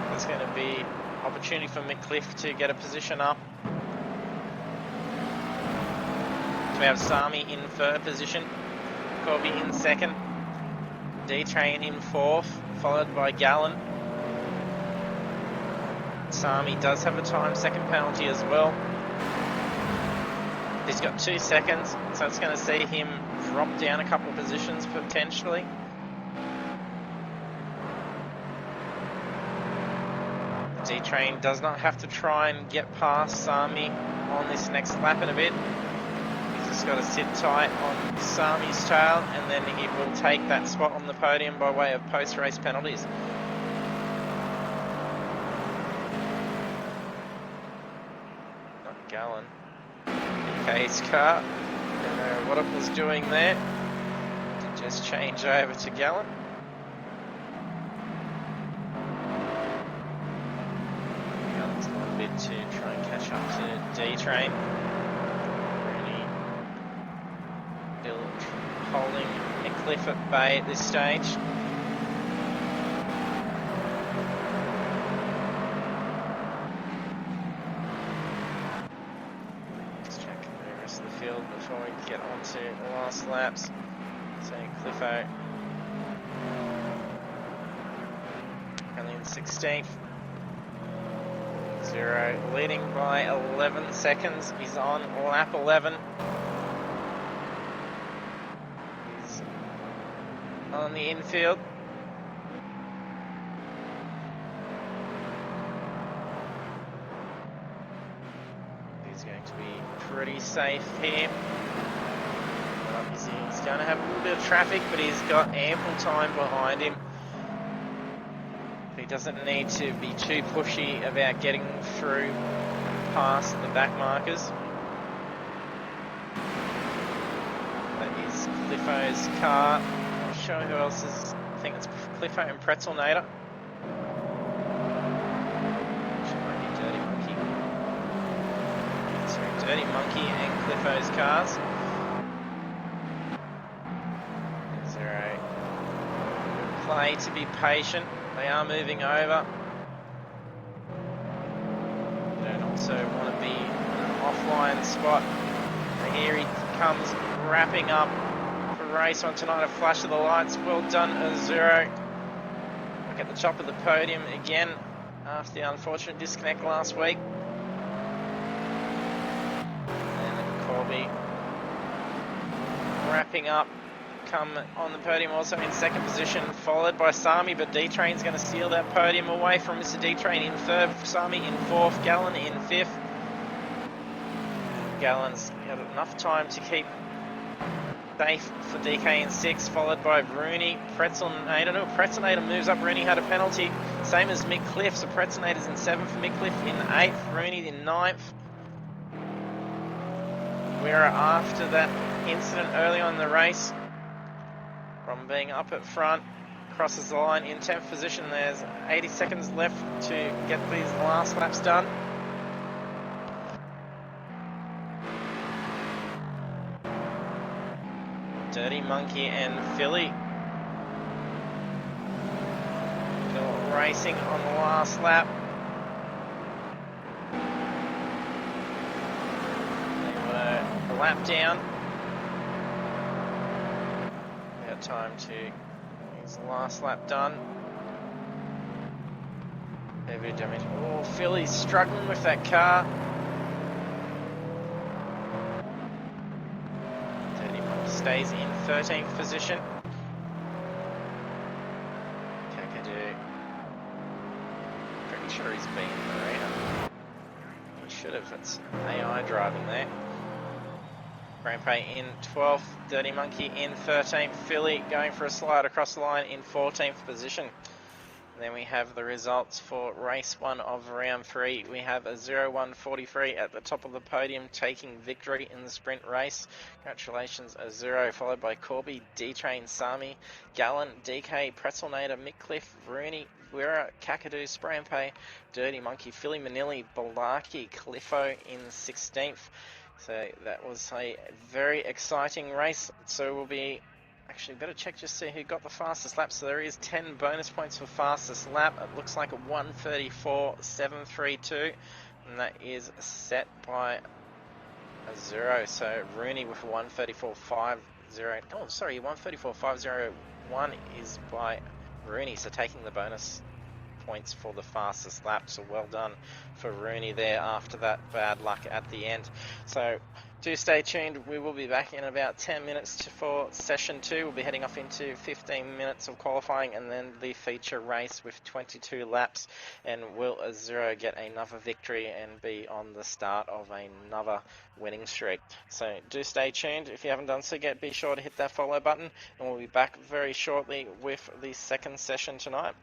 There's going to be opportunity for McCliff to get a position up. So we have Sami in 3rd position, Corby in 2nd, D-Train in 4th, followed by Gallon. Sami does have a time second penalty as well. He's got 2 seconds, so it's going to see him drop down a couple of positions potentially. D-Train does not have to try and get past Sami on this next lap in a bit. He's just got to sit tight on Sami's tail, and then he will take that spot on the podium by way of post-race penalties. Not Gallon. DK's car. Don't know what it was doing there. Just change over to Gallon. To try and catch up to D-Train. Rooney still holding McCliff at bay at this stage. Just checking the rest of the field before we get on to the last laps. So Cliffo only in 16th. 0, leading by 11 seconds. He's on lap 11. on the infield. He's going to be pretty safe here. He's going to have a little bit of traffic, but he's got ample time behind him. He doesn't need to be too pushy about getting through past the back markers. That is Cliffo's car. I'll show who else is. I think it's Cliffo and Pretzelnator. Actually, might be Dirty Monkey. Sorry, Dirty Monkey and Cliffo's cars. 0. Play to be patient. They are moving over. You don't also want to be in an offline spot. And here he comes wrapping up for race one tonight. A flash of the lights. Well done, 0. Look at the top of the podium again after the unfortunate disconnect last week. And Corby wrapping up. Come on the podium also in second position, followed by Sami, but D-Train's going to steal that podium away from Mr. D-Train in third, Sami in fourth, Gallen in fifth. Gallen's got enough time to keep safe for DK in sixth, followed by Rooney, Pretzelnator. No, Pretzelnator moves up. Rooney had a penalty, same as Mick Cliff, so Pretzelnator's in seventh, Mick Cliff in eighth, Rooney in ninth. We're after that incident early on in the race. From being up at front, crosses the line in 10th position. There's 80 seconds left to get these last laps done. Dirty Monkey and Philly still racing on the last lap. They got a lap down. Time to use the last lap done. Heavy damage. Oh, Philly's struggling with that car. Dirty Monkey stays in 13th position. Kakadu. Pretty sure he's been in the arena. He should have. It's AI driving there. Rampay in 12th, Dirty Monkey in 13th, Philly going for a slide across the line in 14th position. And then we have the results for race 1 of round 3. We have a 0-1-43 at the top of the podium, taking victory in the sprint race. Congratulations, a 0, followed by Corby, D-Train, Sami, Gallen, DK, Pretzelnator, Mickcliff, Rooney, Wira, Kakadu, Sprampay, Dirty Monkey, Philly Manili, Balaki, Cliffo in 16th. So that was a very exciting race. So we'll be actually better check just see who got the fastest lap. So there is 10 bonus points for fastest lap. It looks like a 1:34.732, and that is set by a 0. So Rooney with a 1:34.50. Oh, sorry, 1:34.501 is by Rooney. So taking the bonus points for the fastest lap, so well done for Rooney there after that bad luck at the end. So do stay tuned. We will be back in about 10 minutes for session 2. We'll be heading off into 15 minutes of qualifying and then the feature race with 22 laps, and will Azuro get another victory and be on the start of another winning streak. So do stay tuned. If you haven't done so yet, be sure to hit that follow button, and we'll be back very shortly with the second session tonight.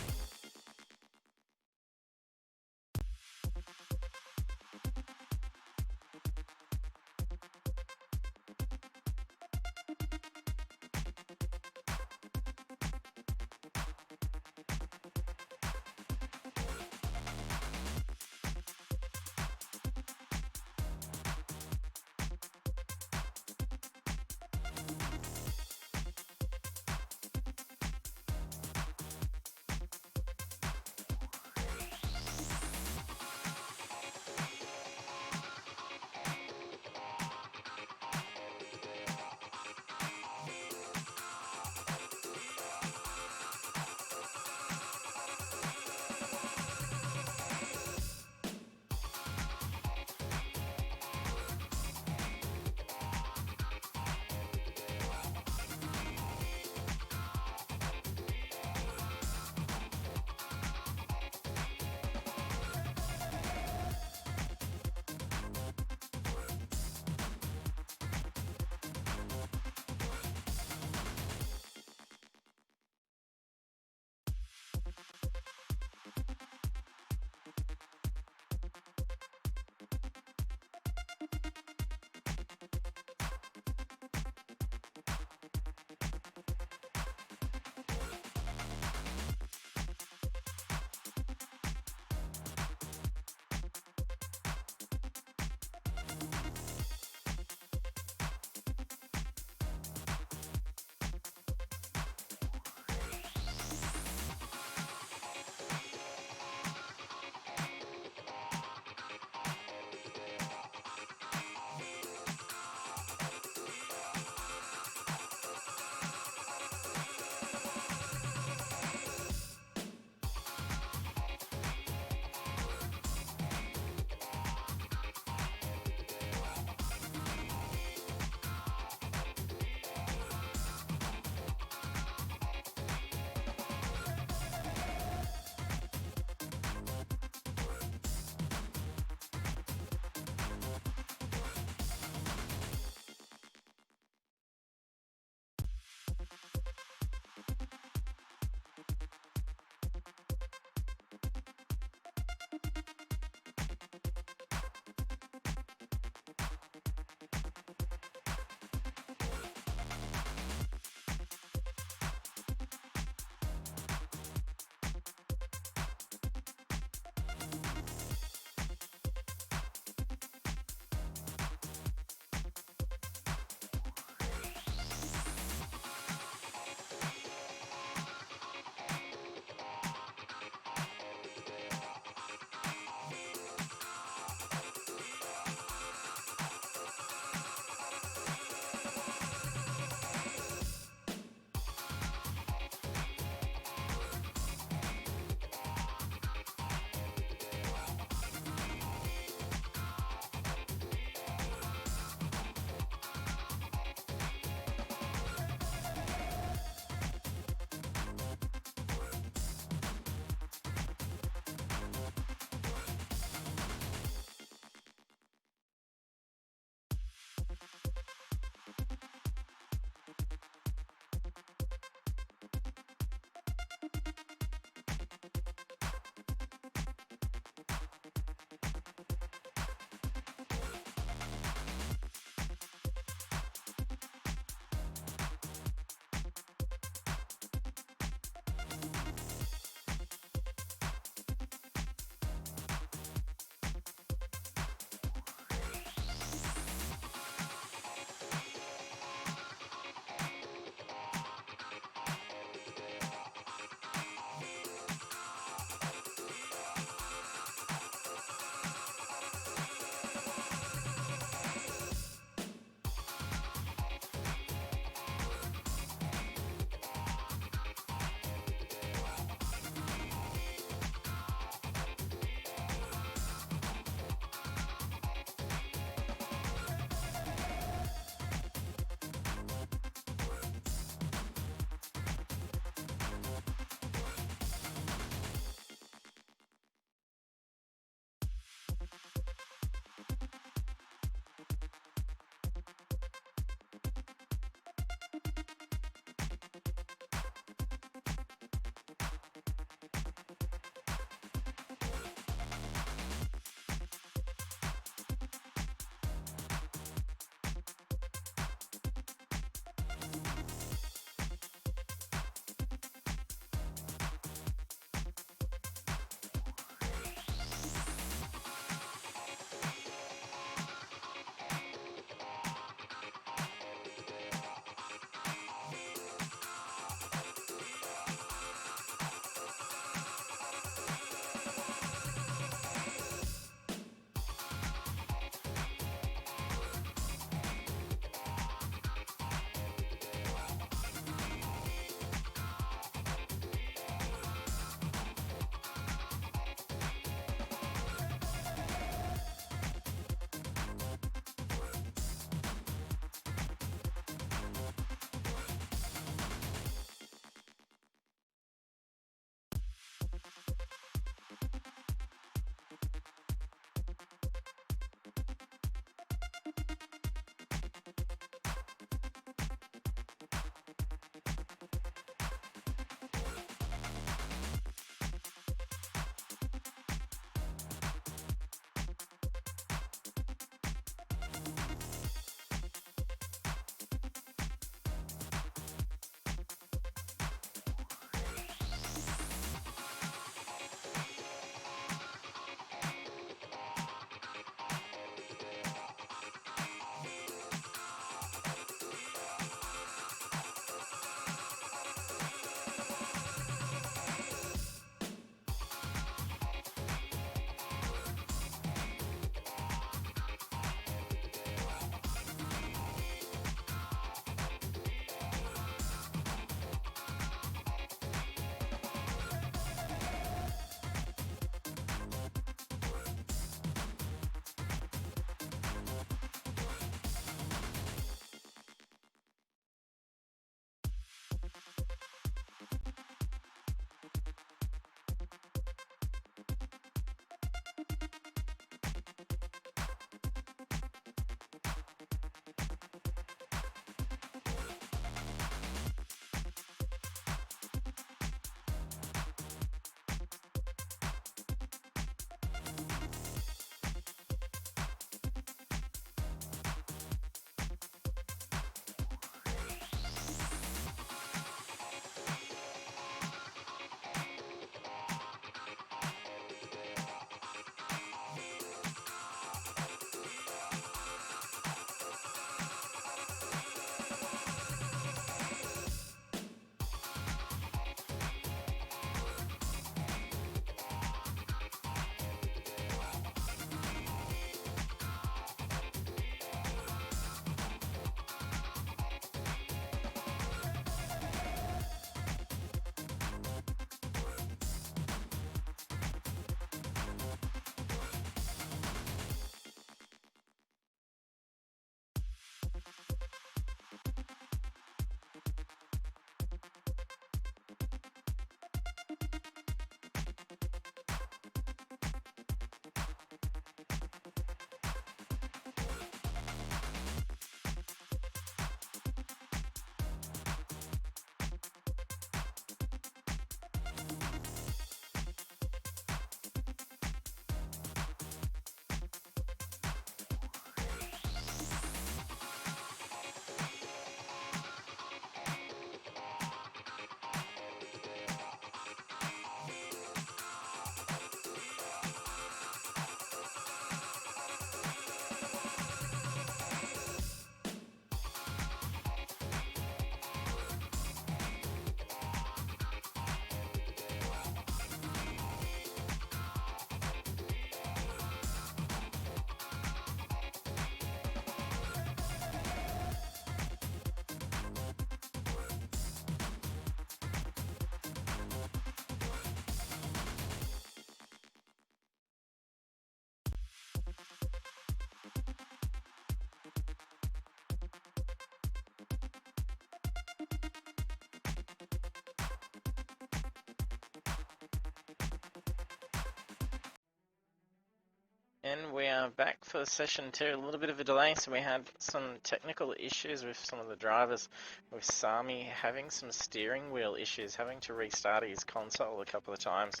And we are back for session 2. A little bit of a delay, so we had some technical issues with some of the drivers, with Sami having some steering wheel issues, having to restart his console a couple of times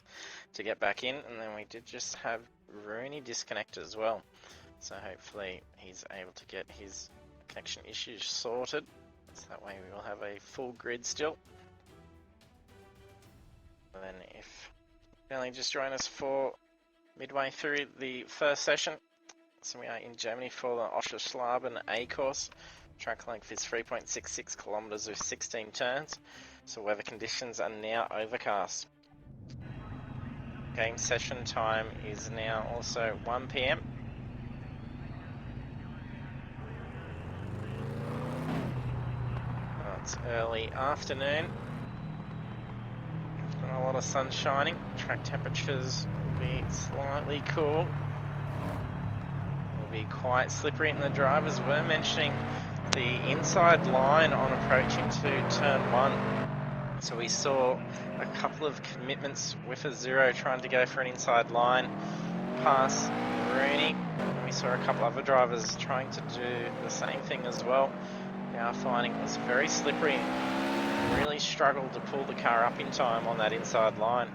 to get back in, and then we did just have Rooney disconnect as well. So hopefully he's able to get his connection issues sorted, so that way we will have a full grid still. And then if you only just join us for midway through the first session, so we are in Germany for the Oschersleben A course. Track length is 3.66 kilometers with 16 turns. So weather conditions are now overcast. Game session time is now also 1 PM. It's early afternoon. Got a lot of sun shining. Track temperatures will be slightly cool. Will be quite slippery, and the drivers were mentioning the inside line on approaching to turn 1. So we saw a couple of commitments with a zero trying to go for an inside line past Rooney. And we saw a couple other drivers trying to do the same thing as well. They are finding it was very slippery. Really struggled to pull the car up in time on that inside line.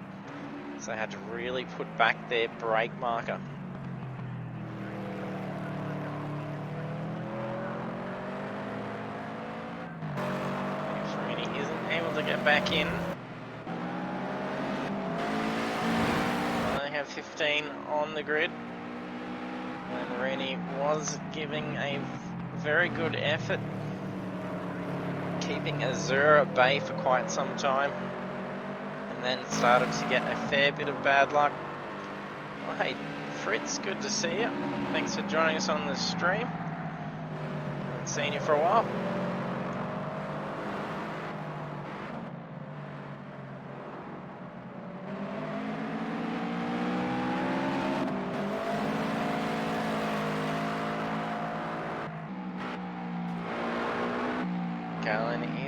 So they had to really put back their brake marker. If Rooney isn't able to get back in, we only have 15 on the grid. And Rooney was giving a very good effort, keeping a zero at bay for quite some time, and then started to get a fair bit of bad luck. Well, hey, Fritz, good to see you. Thanks for joining us on the stream. Haven't seen you for a while.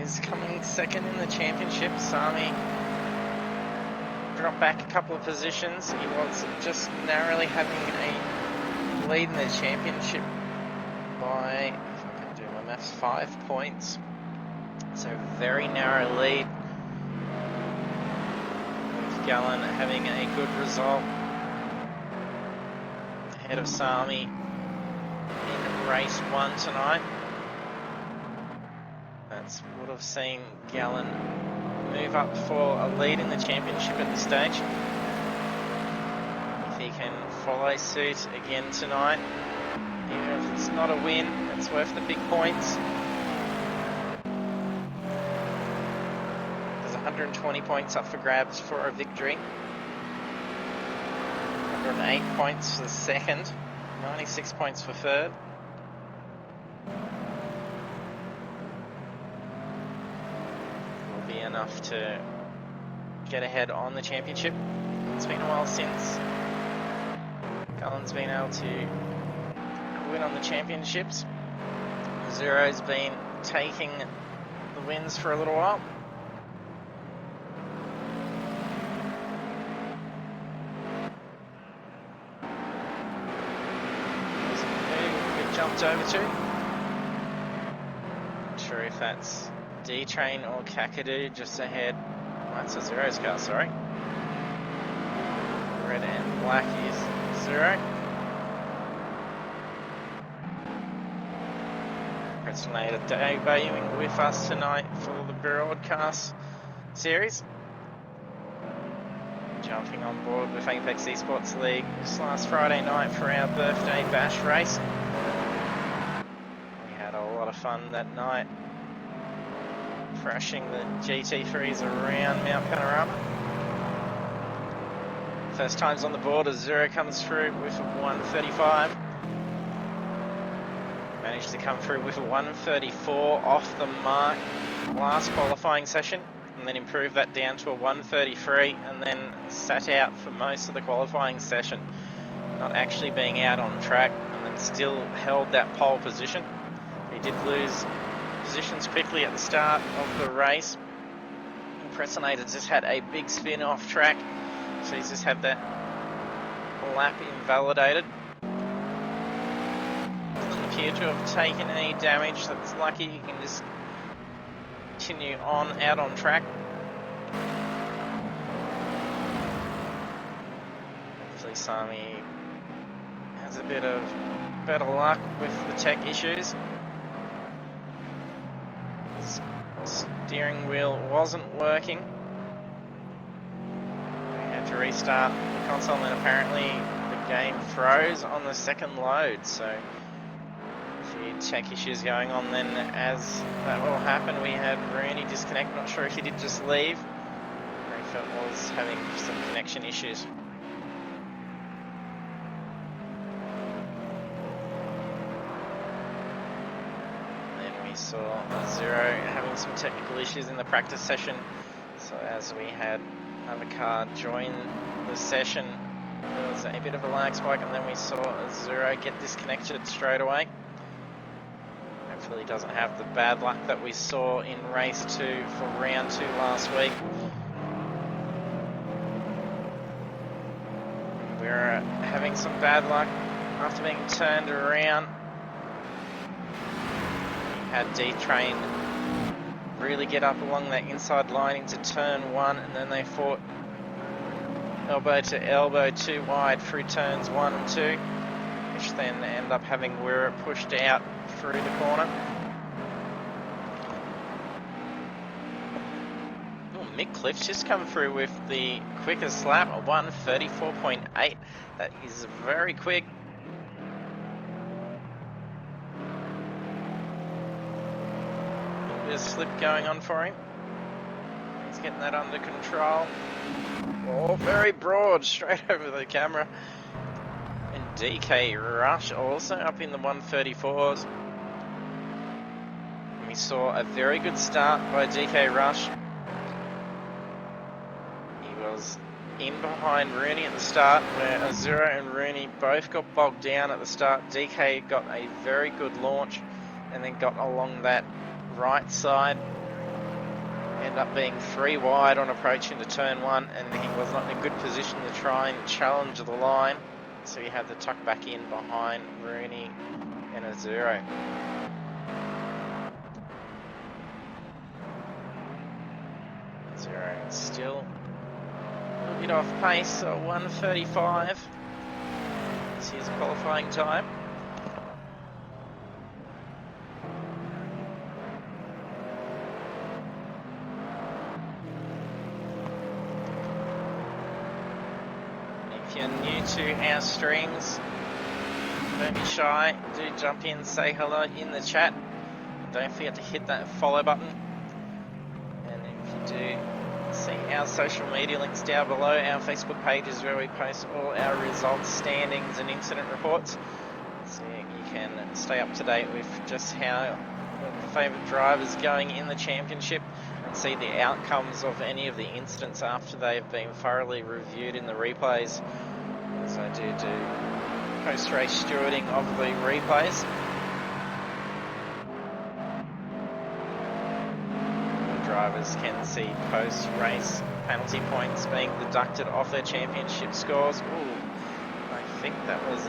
Is coming second in the championship. Sami dropped back a couple of positions. He was just narrowly having a lead in the championship by, if I can do my maths, 5 points. So very narrow lead. With Gallen having a good result ahead of Sami in race 1 tonight. That's would have seen Gallen move up for a lead in the championship at this stage. If he can follow suit again tonight, even if it's not a win, it's worth the big points. There's 120 points up for grabs for a victory. 108 points for the second, 96 points for third. Enough to get ahead on the championship. It's been a while since Gallen's been able to win on the championships. Zero's been taking the wins for a little while. There's a move we've jumped over to. Not sure if that's D-Train or Kakadu just ahead. That's a Zero's car, sorry. Red and black is Zero. Prestonator debuting with us tonight for the broadcast series. Jumping on board with Apex eSports League this last Friday night for our birthday bash race. We had a lot of fun that night, crashing the GT3s around Mount Panorama. First times on the board as Zero comes through with a 135. Managed to come through with a 134 off the mark last qualifying session, and then improved that down to a 133, and then sat out for most of the qualifying session, not actually being out on track, and then still held that pole position. He did lose positions quickly at the start of the race. Impressionator just had a big spin off track, so he's just had that lap invalidated. appear to have taken any damage. That's lucky. You can just continue on out on track. Hopefully Sami has a bit of better luck with the tech issues. His steering wheel wasn't working. We had to restart the console, and apparently the game froze on the second load, so a few tech issues going on. Then as that all happened, we had Rooney disconnect. Not sure if he did just leave or if it was having some connection issues. Saw Zero having some technical issues in the practice session, so as we had another car join the session, there was a bit of a lag spike, and then we saw Zero get disconnected straight away. Hopefully he doesn't have the bad luck that we saw in race 2 for round 2 last week. We're having some bad luck after being turned around. Had D-Train really get up along that inside line into turn 1, and then they fought elbow to elbow too wide through turns 1 and 2, which then end up having Wirra pushed out through the corner. Oh, Mick Cliff's just come through with the quickest lap, a 1:34.8. That is very quick. There's a slip going on for him. He's getting that under control. Oh, very broad, straight over the camera. And DK Rush also up in the 134s. We saw a very good start by DK Rush. He was in behind Rooney at the start, where Azura and Rooney both got bogged down at the start. DK got a very good launch and then got along that right side, end up being 3 wide on approach into turn 1, and he was not in a good position to try and challenge the line, so he had to tuck back in behind Rooney and Azuro. Azuro still a little bit off pace, so 1:35. This is qualifying time. If you're new to our streams, don't be shy, do jump in, say hello in the chat. Don't forget to hit that follow button. And if you do, see our social media links down below. Our Facebook page is where we post all our results, standings and incident reports. So you can stay up to date with just how your favourite drivers going in the championship and see the outcomes of any of the incidents after they've been thoroughly reviewed in the replays. So I do post-race stewarding of the replays. The drivers can see post-race penalty points being deducted off their championship scores. Ooh, I think that was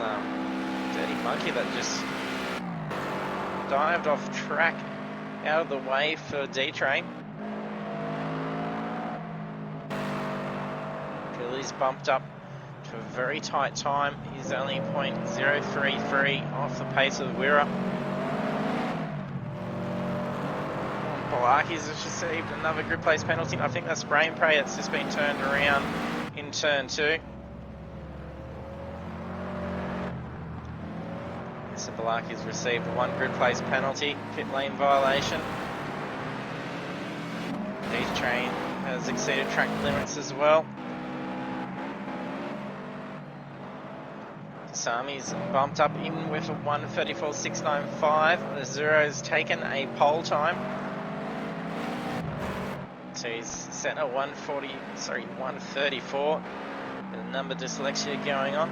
Dirty Monkey that just dived off track out of the way for D-Train. Billy's bumped up to a very tight time. He's only 0.033 off the pace of Wirra. Balaki's just received another grid place penalty. I think that's Brain Prey that's just been turned around in turn 2. So Balaki's received 1 grid place penalty, pit lane violation. D-Train has exceeded track limits as well. Sami's bumped up in with a 1:34.695. The Zero's taken a pole time. So he's set a 1:34. With a number dyslexia going on.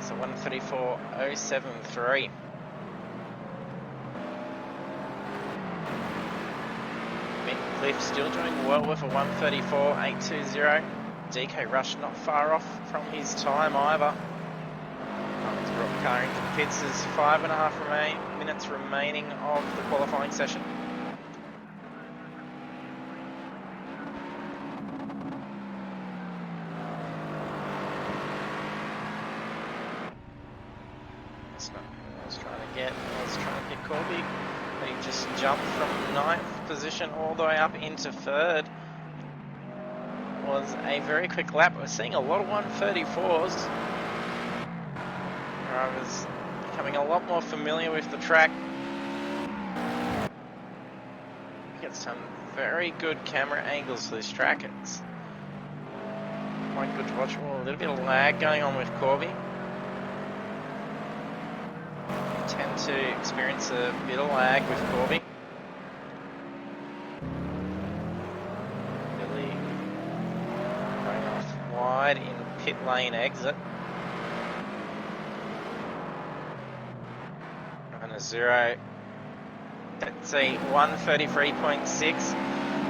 So 1:34.073. Mick Cliff still doing well with a 1:34.820. DK Rush not far off from his time either. He's brought Car into the pits. There's 5.5 minutes remaining of the qualifying session. I was trying to get Corby, but he just jumped from 9th position all the way up into 3rd. It was a very quick lap. We're seeing a lot of 134s. I was becoming a lot more familiar with the track. Get some very good camera angles for this track. It's quite good to watch. Oh, a little bit of lag going on with Corby. Tend to experience a bit of lag with Corby. Really going off wide in pit lane exit. And a 0. That's a 1:33.6.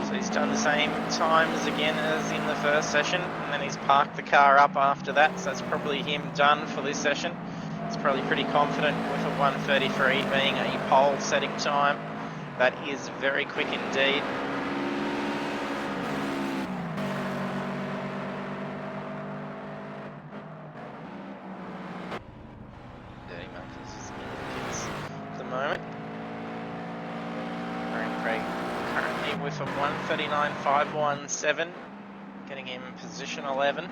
So he's done the same times again as in the first session, and then he's parked the car up after that. So that's probably him done for this session. He's probably pretty confident with a 1:33 being a pole setting time. That is very quick indeed. Dirty Marcus is in the pits at the moment. Craig currently with a 1:39.517, getting him position 11.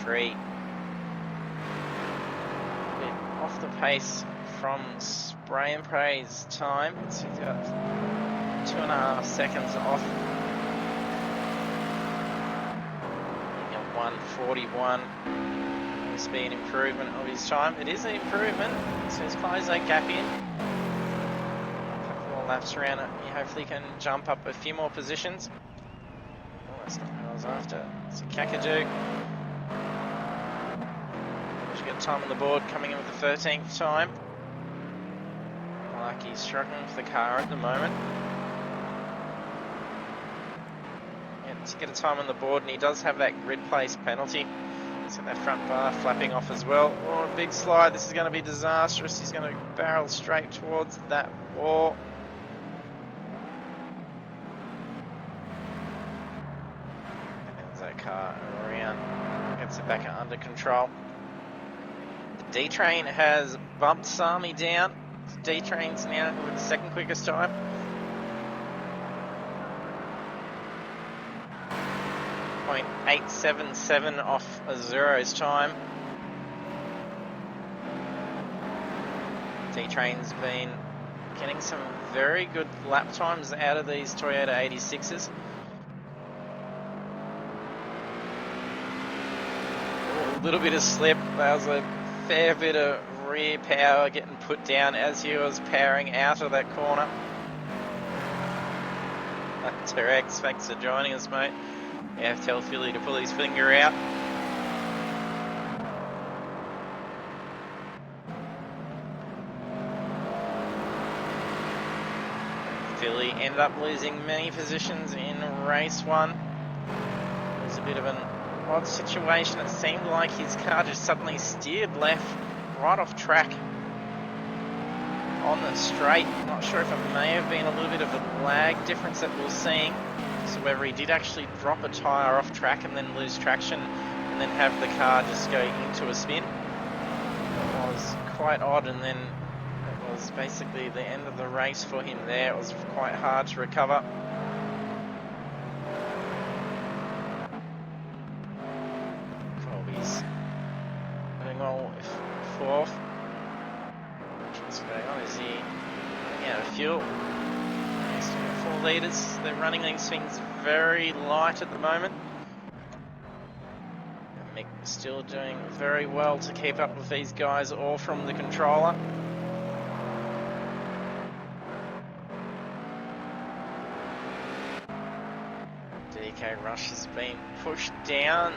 A bit off the pace from Spray and Pray's time. So he's got 2.5 seconds off. 1:41. Must be an improvement of his time. It is an improvement, so he's closed that gap in. A couple more laps around it. He hopefully can jump up a few more positions. Oh, that's not what I was after. It's a Kakadu. Get time on the board, coming in with the 13th time. Like he's struggling with the car at the moment. And to get a time on the board, and he does have that grid place penalty. He's got that front bar flapping off as well. Oh, a big slide. This is going to be disastrous. He's going to barrel straight towards that wall. And there's that car around. Gets it back under control. D-Train has bumped Sami down. D-Train's now with the second quickest time. .877 off a 0's time. D-Train's been getting some very good lap times out of these Toyota 86s. A little bit of slip. That was a fair bit of rear power getting put down as he was powering out of that corner. Terex, thanks for joining us, mate. You have to tell Philly to pull his finger out. Philly ended up losing many positions in race 1. It was a bit of an odd situation. It seemed like his car just suddenly steered left right off track on the straight. Not sure if it may have been a little bit of a lag difference that we're seeing. So whether he did actually drop a tyre off track and then lose traction and then have the car just go into a spin. It was quite odd, and then it was basically the end of the race for him there. It was quite hard to recover. Doing well with 4th. What's going on? Is he running out of fuel? He's still got 4 litres. They're running these things very light at the moment. And Mick still doing very well to keep up with these guys, all from the controller. DK Rush has been pushed down.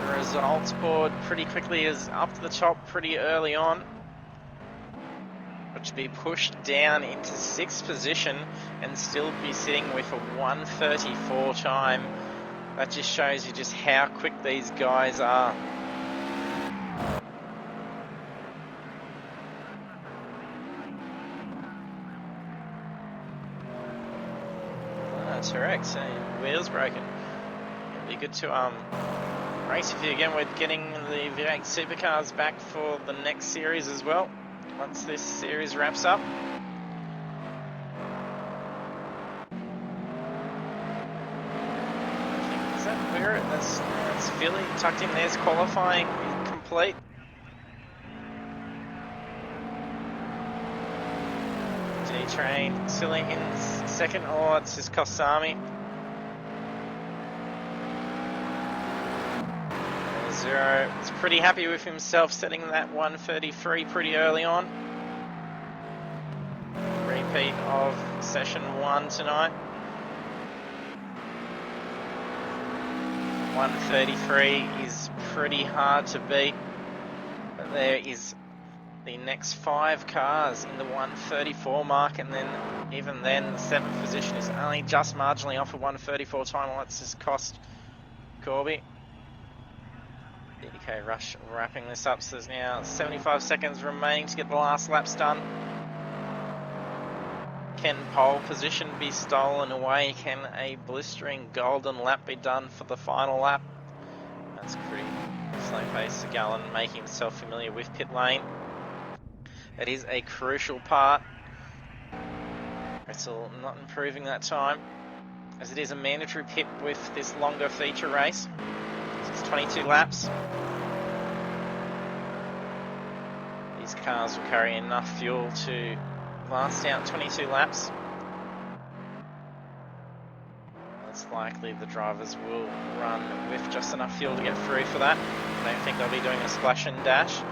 The results board pretty quickly is up to the top pretty early on. But to be pushed down into 6th position and still be sitting with a 1:34 time, that just shows you just how quick these guys are. That's correct. So wheels broken. It'll be good to race with you again. We're getting the V8 supercars back for the next series as well, once this series wraps up. Is that where that's Philly tucked in there's qualifying complete. D-Train still in 2nd. Oh, it's just Kosami. Zero is pretty happy with himself setting that 1:33 pretty early on. Repeat of session 1 tonight. 1:33 is pretty hard to beat, but there is the next 5 cars in the 1:34 mark, and then even then the 7th position is only just marginally off a 1:34 time. Well, that's just cost Corby. DK Rush wrapping this up, so there's now 75 seconds remaining to get the last laps done. Can pole position be stolen away? Can a blistering golden lap be done for the final lap? That's pretty slow pace. Gallon making himself familiar with pit lane. It is a crucial part. Russell not improving that time, as it is a mandatory pit with this longer feature race. It's 22 laps. These cars will carry enough fuel to last out 22 laps. It's likely the drivers will run with just enough fuel to get through for that. I don't think they'll be doing a splash and dash.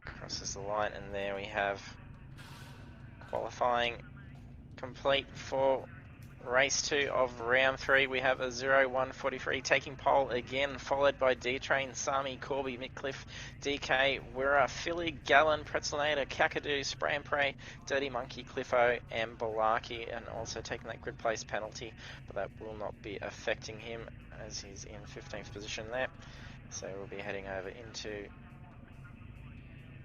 Crosses the line, and there we have qualifying complete for race 2 of round 3. We have a 0-1-43 taking pole again, followed by D-Train, Sami, Corby, Mitcliffe, DK, Wira, Philly, Gallon, Pretzelnator, Kakadu, Spray and Pray, Dirty Monkey, Cliffo, and Balaki, and also taking that grid place penalty, but that will not be affecting him as he's in 15th position there. So we'll be heading over into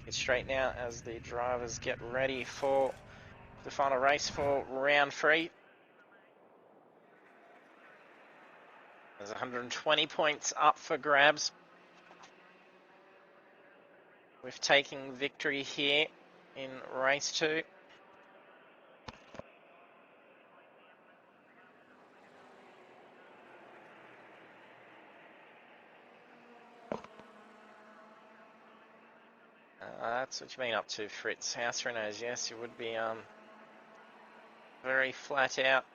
it straight now as the drivers get ready for the final race for round 3. There's 120 points up for grabs. We've taken victory here in race 2. That's what you mean up to, Fritz. House Renaults, yes, you would be very flat out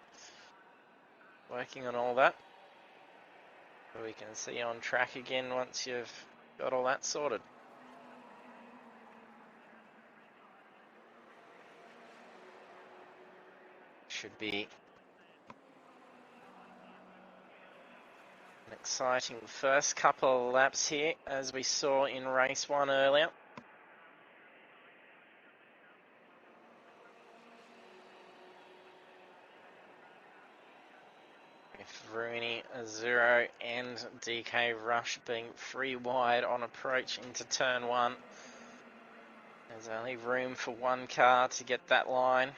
working on all that. But we can see you on track again once you've got all that sorted. Should be an exciting first couple of laps here, as we saw in race 1 earlier. With Rooney, Zero and DK Rush being free wide on approach into turn 1. There's only room for one car to get that line.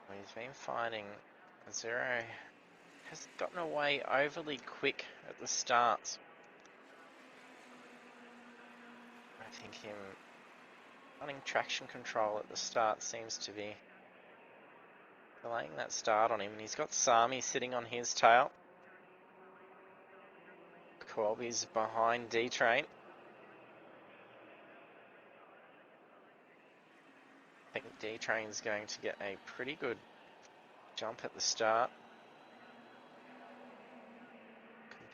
We've been finding Zero has gotten away overly quick at the starts. I think him running traction control at the start seems to be delaying that start on him, and he's got Sami sitting on his tail. Corby's behind D-Train. I think D-Train's going to get a pretty good jump at the start.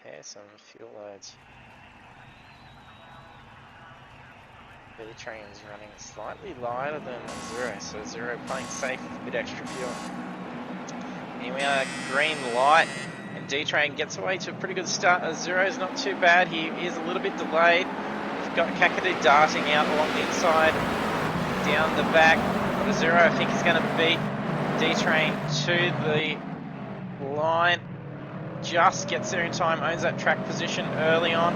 Compare some fuel loads. D-Train's running slightly lighter than Zero, so Zero playing safe with a bit extra fuel. Here we are, green light, and D-Train gets away to a pretty good start. Zero's not too bad, he is a little bit delayed. We've got Kakadu darting out along the inside, down the back. But Zero, I think he's going to beat D-Train to the line. Just gets there in time, owns that track position early on.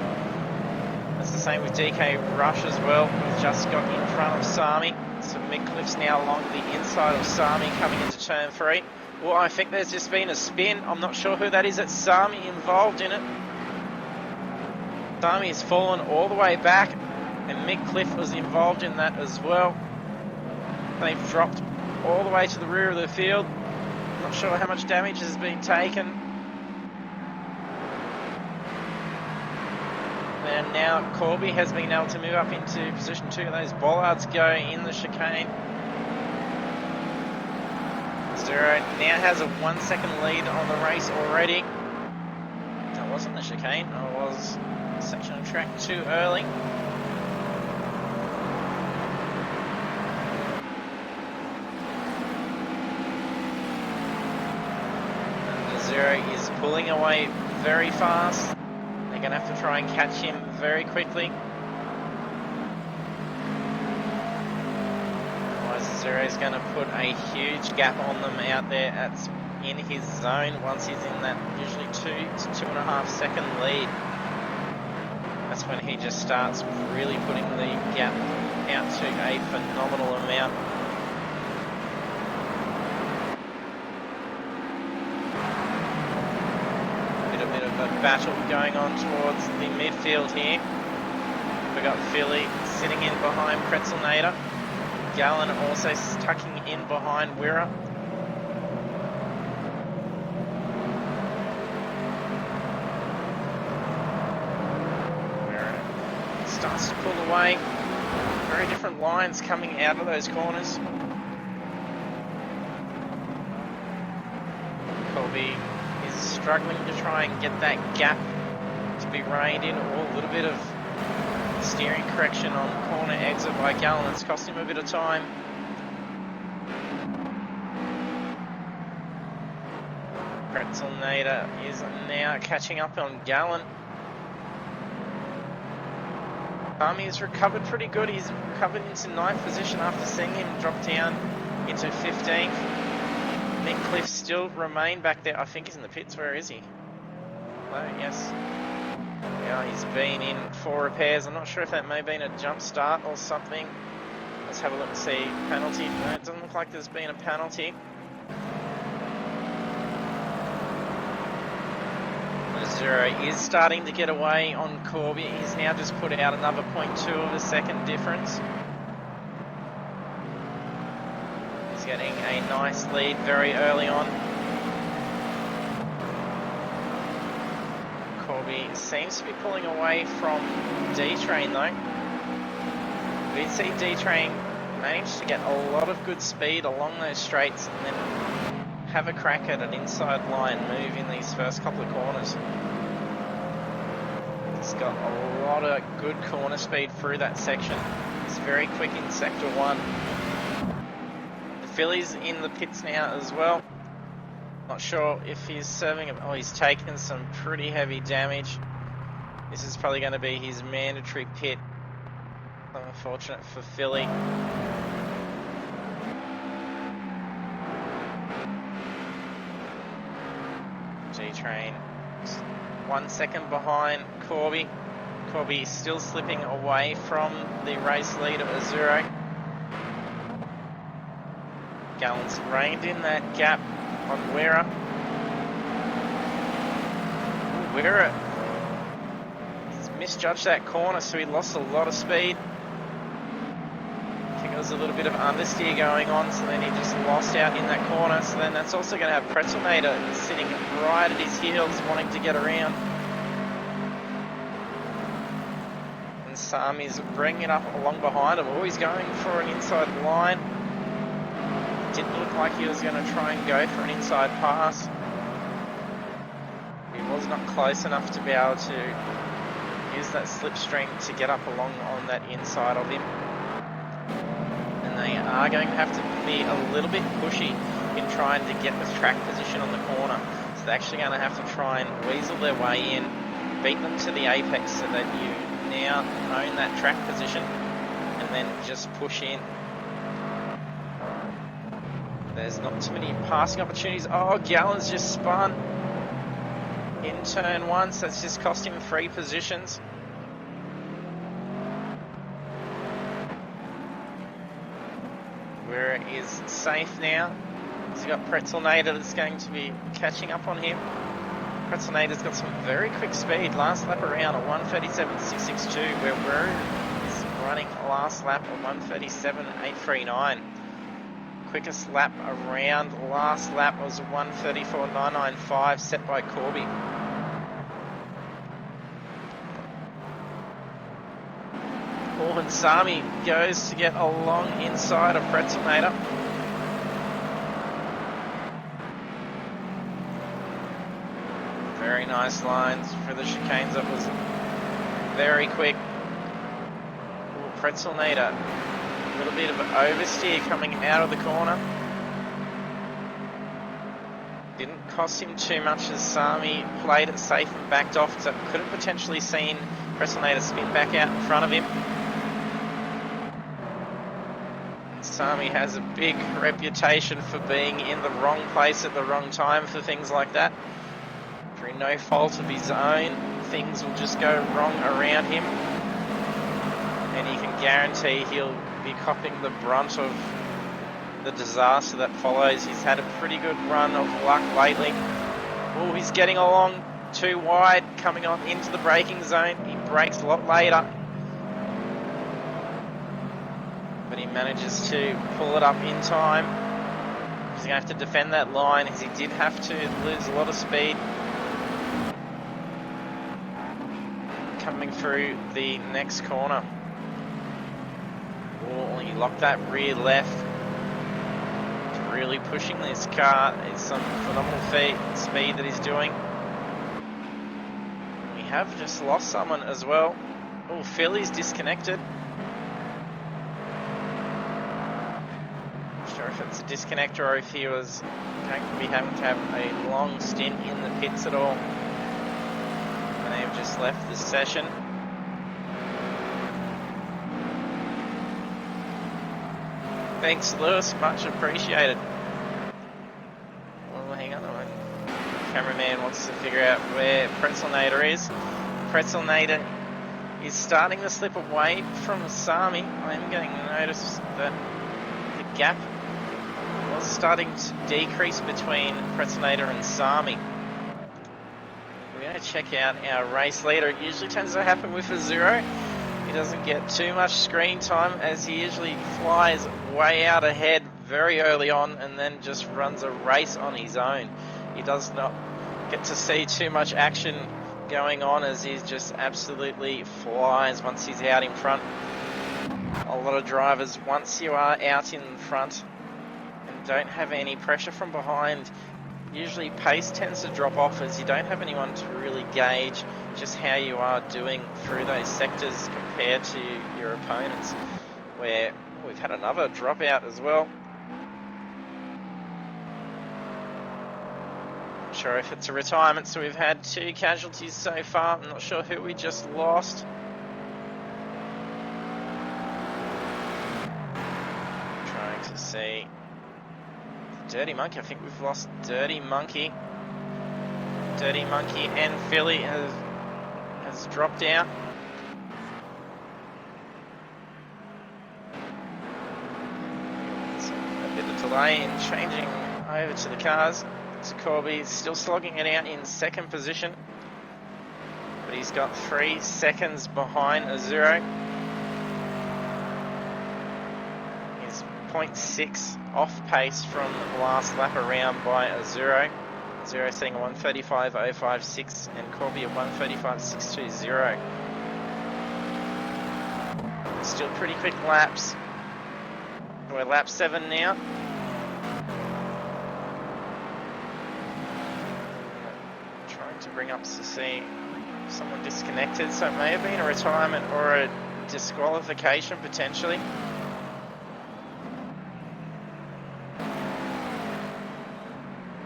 That's the same with DK Rush as well. We've just got in front of Sami. So Midcliffe's now along the inside of Sami coming into turn 3. Well, I think there's just been a spin. I'm not sure who that is. It's Sami involved in it. Sami has fallen all the way back, and Midcliffe was involved in that as well. They've dropped all the way to the rear of the field. I'm not sure how much damage has been taken. And now Corby has been able to move up into position 2. Those bollards go in the chicane. Zero now has a 1 second lead on the race already. That wasn't the chicane, it was a section of track too early. Zero is pulling away very fast. They're going to have to try and catch him very quickly. Otherwise Zero's going to put a huge gap on them out there in his zone once he's in that usually 2 to 2.5 second lead. That's when he just starts really putting the gap out to a phenomenal amount. Battle going on towards the midfield here. We got Philly sitting in behind Pretzelnader. Gallon also tucking in behind Wirra. Wirra starts to pull away. Very different lines coming out of those corners. Colby struggling to try and get that gap to be reined in, or a little bit of steering correction on corner exit by Gallon. It's cost him a bit of time. Pretzelnader is now catching up on Gallon. He's recovered pretty good. He's recovered into 9th position after seeing him drop down into 15th. Midcliffe still remain back there. I think he's in the pits. Where is he? Oh, yes. Yeah, he's been in for repairs. I'm not sure if that may have been a jump start or something. Let's have a look and see. Penalty. No, it doesn't look like there's been a penalty. Zero is starting to get away on Corby. He's now just put out another 0.2 of a second difference. Getting a nice lead very early on. Corby seems to be pulling away from D-Train though. We did see D-Train manage to get a lot of good speed along those straights and then have a crack at an inside line move in these first couple of corners. He's got a lot of good corner speed through that section. He's very quick in sector 1. Philly's in the pits now as well. Not sure if he's serving. Oh, he's taken some pretty heavy damage. This is probably going to be his mandatory pit. Unfortunate for Philly. G-Train 1 second behind Corby. Corby still slipping away from the race leader Azuro. Gallon's reined in that gap on Wirra. Wirra misjudged that corner, so he lost a lot of speed. I think there was a little bit of understeer going on, so then he just lost out in that corner. So then that's also going to have Pretzelnader sitting right at his heels, wanting to get around. And Sami's bringing it up along behind him, always going for an inside line. Didn't look like he was going to try and go for an inside pass. He was not close enough to be able to use that slipstream to get up along on that inside of him. And they are going to have to be a little bit pushy in trying to get the track position on the corner. So they're actually going to have to try and weasel their way in, beat them to the apex so that you now own that track position and then just push in. There's not too many passing opportunities. Oh, Gallen's just spun in turn one, so that's just cost him 3 positions. Where it is safe now. He's got Pretzelnader that's going to be catching up on him. Pretzelnader's got some very quick speed. Last lap around a 1:37.662, where Word is running last lap a 1:37.839. Quickest lap around last lap was 1:34.995 set by Corby. Orhan Sami goes to get along inside of Pretzelnader. Very nice lines for the chicanes. That was very quick. Pretzelnader, a little bit of an oversteer coming out of the corner. Didn't cost him too much as Sami played it safe and backed off, so could have potentially seen Pretzelnader spin back out in front of him. Sami has a big reputation for being in the wrong place at the wrong time for things like that. Through no fault of his own, things will just go wrong around him. And he can guarantee he'll be copping the brunt of the disaster that follows. He's had a pretty good run of luck lately. Oh, he's getting along too wide, coming on into the braking zone. He brakes a lot later. But he manages to pull it up in time. He's going to have to defend that line as he did have to lose a lot of speed. Coming through the next corner. Oh, he locked that rear left. He's really pushing this car. It's some phenomenal speed that he's doing. We have just lost someone as well. Oh, Philly's disconnected. Not sure if it's a disconnect or if he was going to be having to have a long stint in the pits at all. And they've just left the session. Thanks, Lewis. Much appreciated. Well, hang on. The cameraman wants to figure out where Pretzelnader is. Pretzelnader is starting to slip away from Sami. I am getting notice that the gap was starting to decrease between Pretzelnader and Sami. We're going to check out our race leader. It usually tends to happen with Azuro. He doesn't get too much screen time as he usually flies way out ahead very early on and then just runs a race on his own. He does not get to see too much action going on as he just absolutely flies once he's out in front. A lot of drivers, once you are out in front and don't have any pressure from behind, usually pace tends to drop off as you don't have anyone to really gauge just how you are doing through those sectors compared to your opponents, where we've had another dropout as well. Not sure if it's a retirement, so we've had 2 casualties so far. I'm not sure who we just lost. Trying to see. Dirty Monkey, I think we've lost Dirty Monkey. Dirty Monkey and Philly has dropped out. So a bit of delay in changing over to the cars. So Corby still slogging it out in second position, but he's got 3 seconds behind Azuro. He's 0.6 off pace from last lap around by Azuro. Azuro setting a 1:35.056 and Corby a 1:35.620. Still pretty quick laps. We're lap 7 now. Trying to bring up to see Someone disconnected, so it may have been a retirement or a disqualification potentially.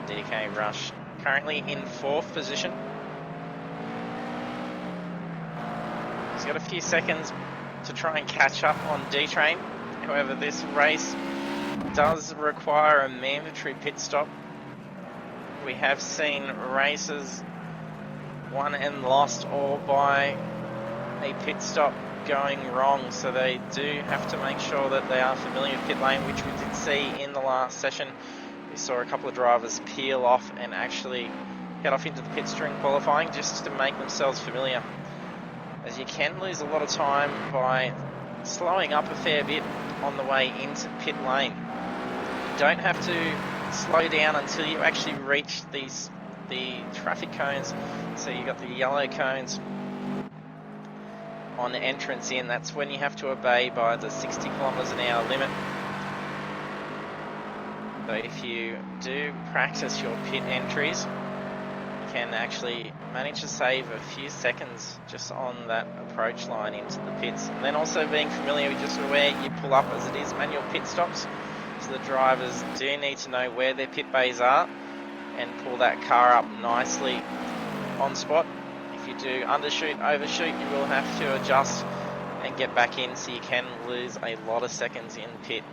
DK Rush currently in 4th position. He's got a few seconds to try and catch up on D-Train. However, this race does require a mandatory pit stop. We have seen races won and lost all by a pit stop going wrong, so they do have to make sure that they are familiar with pit lane, which we did see in the last session. We saw a couple of drivers peel off and actually head off into the pits during qualifying just to make themselves familiar, as you can lose a lot of time by slowing up a fair bit on the way into pit lane. You don't have to slow down until you actually reach the traffic cones. So you got the yellow cones on the entrance in. That's when you have to obey by the 60 kilometers an hour limit. So if you do practice your pit entries, you can actually manage to save a few seconds just on that approach line into the pits. And then also being familiar with just where you pull up, as it is manual pit stops. So the drivers do need to know where their pit bays are and pull that car up nicely on spot. If you do undershoot, overshoot, you will have to adjust and get back in, so you can lose a lot of seconds in pit.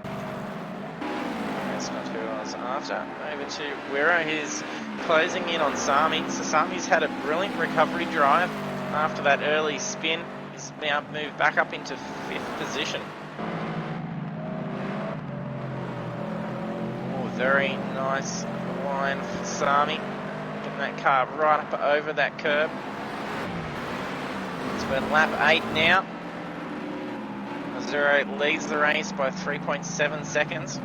That's not who I was after. Over to Wira, who's closing in on Sami. So Sami's had a brilliant recovery drive after that early spin. He's now moved back up into 5th position. Oh, very nice line for Sami. Getting that car right up over that curb. It's been lap 8 now. Zero leads the race by 3.7 seconds.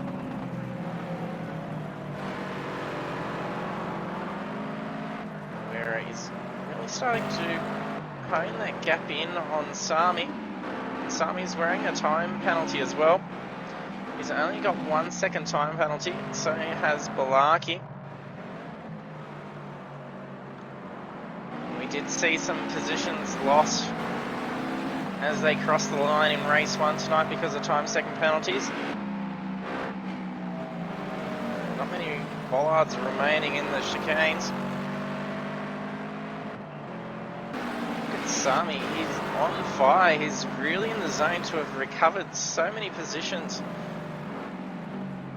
Where he's really starting to hone that gap in on Sami. Sami's wearing a time penalty as well. He's only got 1 second time penalty, so has Balaki. We did see some positions lost as they crossed the line in race 1 tonight because of time second penalties. Not many bollards remaining in the chicanes. Look at Sami, he's on fire. He's really in the zone to have recovered so many positions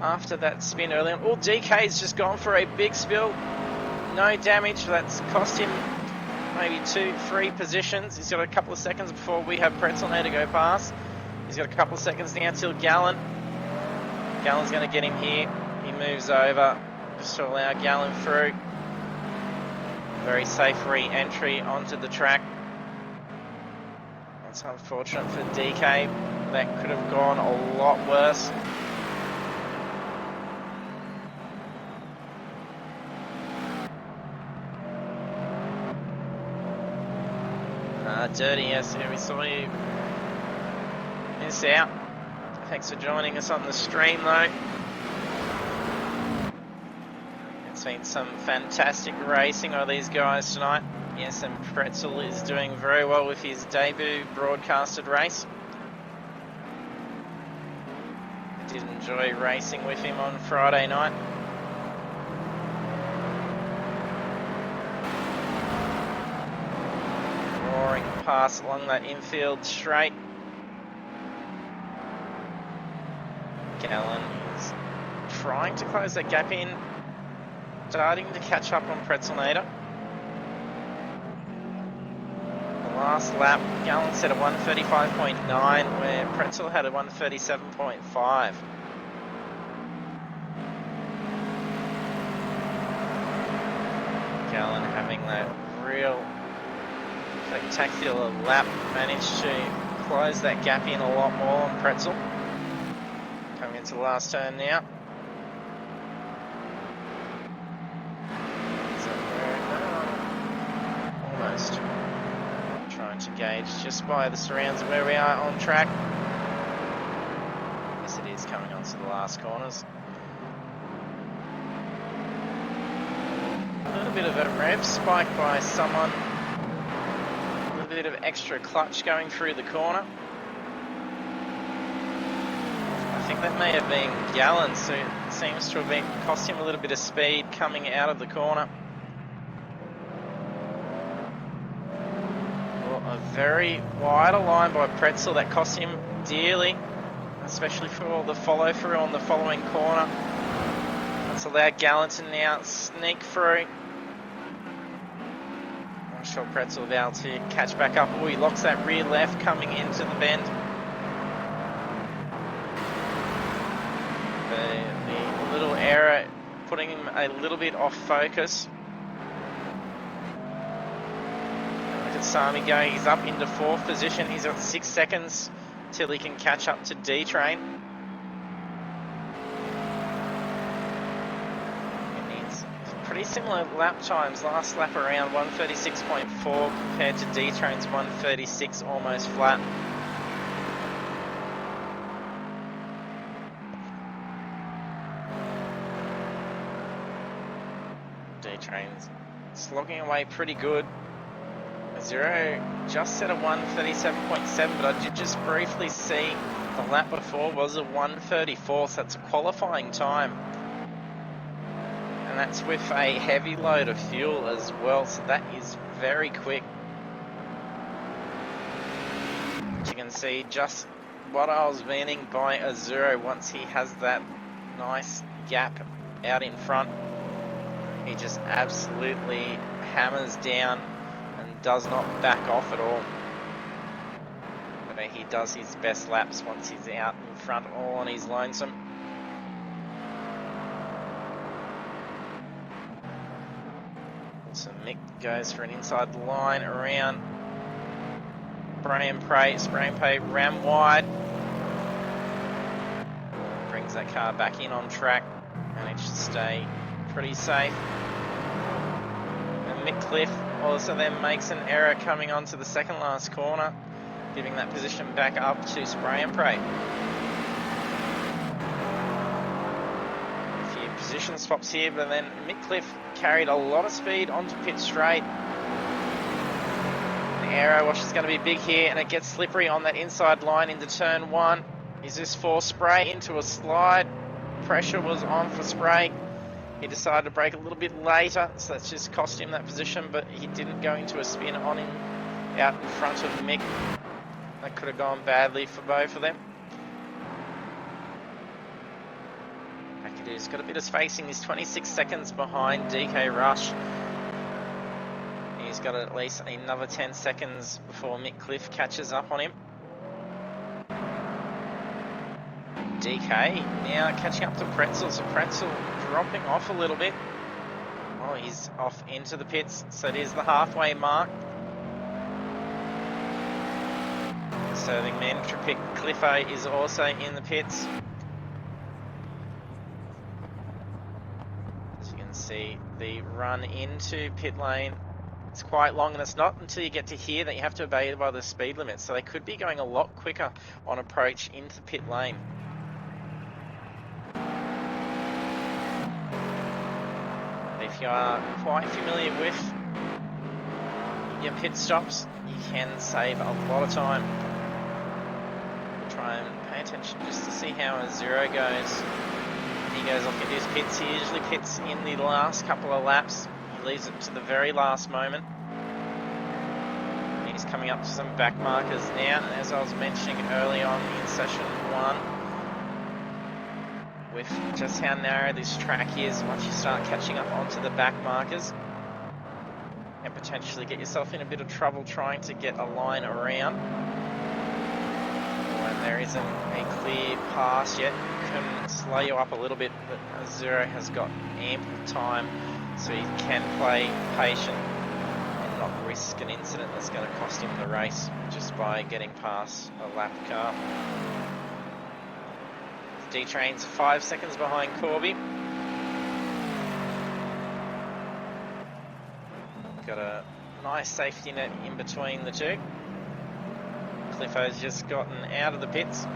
after that spin early on. Oh, DK's just gone for a big spill. No damage. That's cost him maybe 2-3 positions. He's got a couple of seconds before we have Pretzelner to go past. He's got a couple of seconds now till Gallen. Gallen's going to get him here. He moves over just to allow Gallen through. Very safe re-entry onto the track. That's unfortunate for DK. That could have gone a lot worse. Dirty, yes, here we saw you miss out. Thanks for joining us on the stream though. It's been some fantastic racing of these guys tonight. Yes, and Pretzel is doing very well with his debut broadcasted race. I did enjoy racing with him on Friday night. Roaring pass along that infield straight. Gallen is trying to close that gap in, starting to catch up on Pretzelnator. The last lap, Gallen set a 1:35.9, where Pretzel had a 1:37.5. Gallen having that real spectacular lap, managed to close that gap in a lot more on Pretzel. Coming into the last turn now. So we're almost trying to gauge just by the surrounds of where we are on track. Yes, it is coming onto the last corners. A little bit of a rev spike by someone bit of extra clutch going through the corner. I think that may have been Gallen, so it seems to have cost him a little bit of speed coming out of the corner. Well, a very wide line by Pretzel that cost him dearly, especially for all the follow through on the following corner. That's allowed Gallen to now sneak through. I'm sure Pretzel will be able to catch back up. Oh, he locks that rear left coming into the bend. The little error putting him a little bit off focus. Look at Sami going, he's up into 4th position. He's got 6 seconds till he can catch up to D-Train. He needs pretty similar lap times. Last lap around 136.4 compared to D-Train's 136, almost flat. D-Train's slogging away pretty good. Zero just set a 137.7, but I did just briefly see the lap before was a 134, so that's a qualifying time. And that's with a heavy load of fuel as well, so that is very quick. As you can see, just what I was meaning by a zero once he has that nice gap out in front. He just absolutely hammers down and does not back off at all. But he does his best laps once he's out in front all on his lonesome. So Mick goes for an inside line around Spray and Pray, ram wide. Brings that car back in on track. Managed to stay pretty safe. And Mick Cliff also then makes an error coming onto the second last corner, giving that position back up to Spray and Pray. A few position swaps here, but then Mick Cliff carried a lot of speed onto pit straight. The aero wash is going to be big here, and it gets slippery on that inside line into turn 1. Is this for Spray into a slide? Pressure was on for Spray. He decided to brake a little bit later, so that's just cost him that position, but he didn't go into a spin on him out in front of Mick. That could have gone badly for both of them. McAdoo's got a bit of spacing. He's 26 seconds behind DK Rush. He's got at least another 10 seconds before Mick Cliff catches up on him. DK now catching up to Pretzel, so Pretzel dropping off a little bit. Oh, he's off into the pits, so it is the halfway mark. Serving man Tripic Cliffo is also in the pits. As you can see, the run into pit lane, it's quite long, and it's not until you get to here that you have to obey by the speed limit, so they could be going a lot quicker on approach into pit lane. If you are quite familiar with your pit stops, you can save a lot of time. Try and pay attention just to see how a zero goes. He goes off into his pits. He usually pits in the last couple of laps. He leaves it to the very last moment. He's coming up to some back markers now, and as I was mentioning early on in session 1, with just how narrow this track is, once you start catching up onto the back markers, and potentially get yourself in a bit of trouble trying to get a line around. When there isn't a clear pass yet, it can slow you up a little bit, but Zero has got ample time, so he can play patient and not risk an incident that's going to cost him the race just by getting past a lap car. D-Train's 5 seconds behind Corby. Got a nice safety net in between the two. Cliffo's just gotten out of the pits.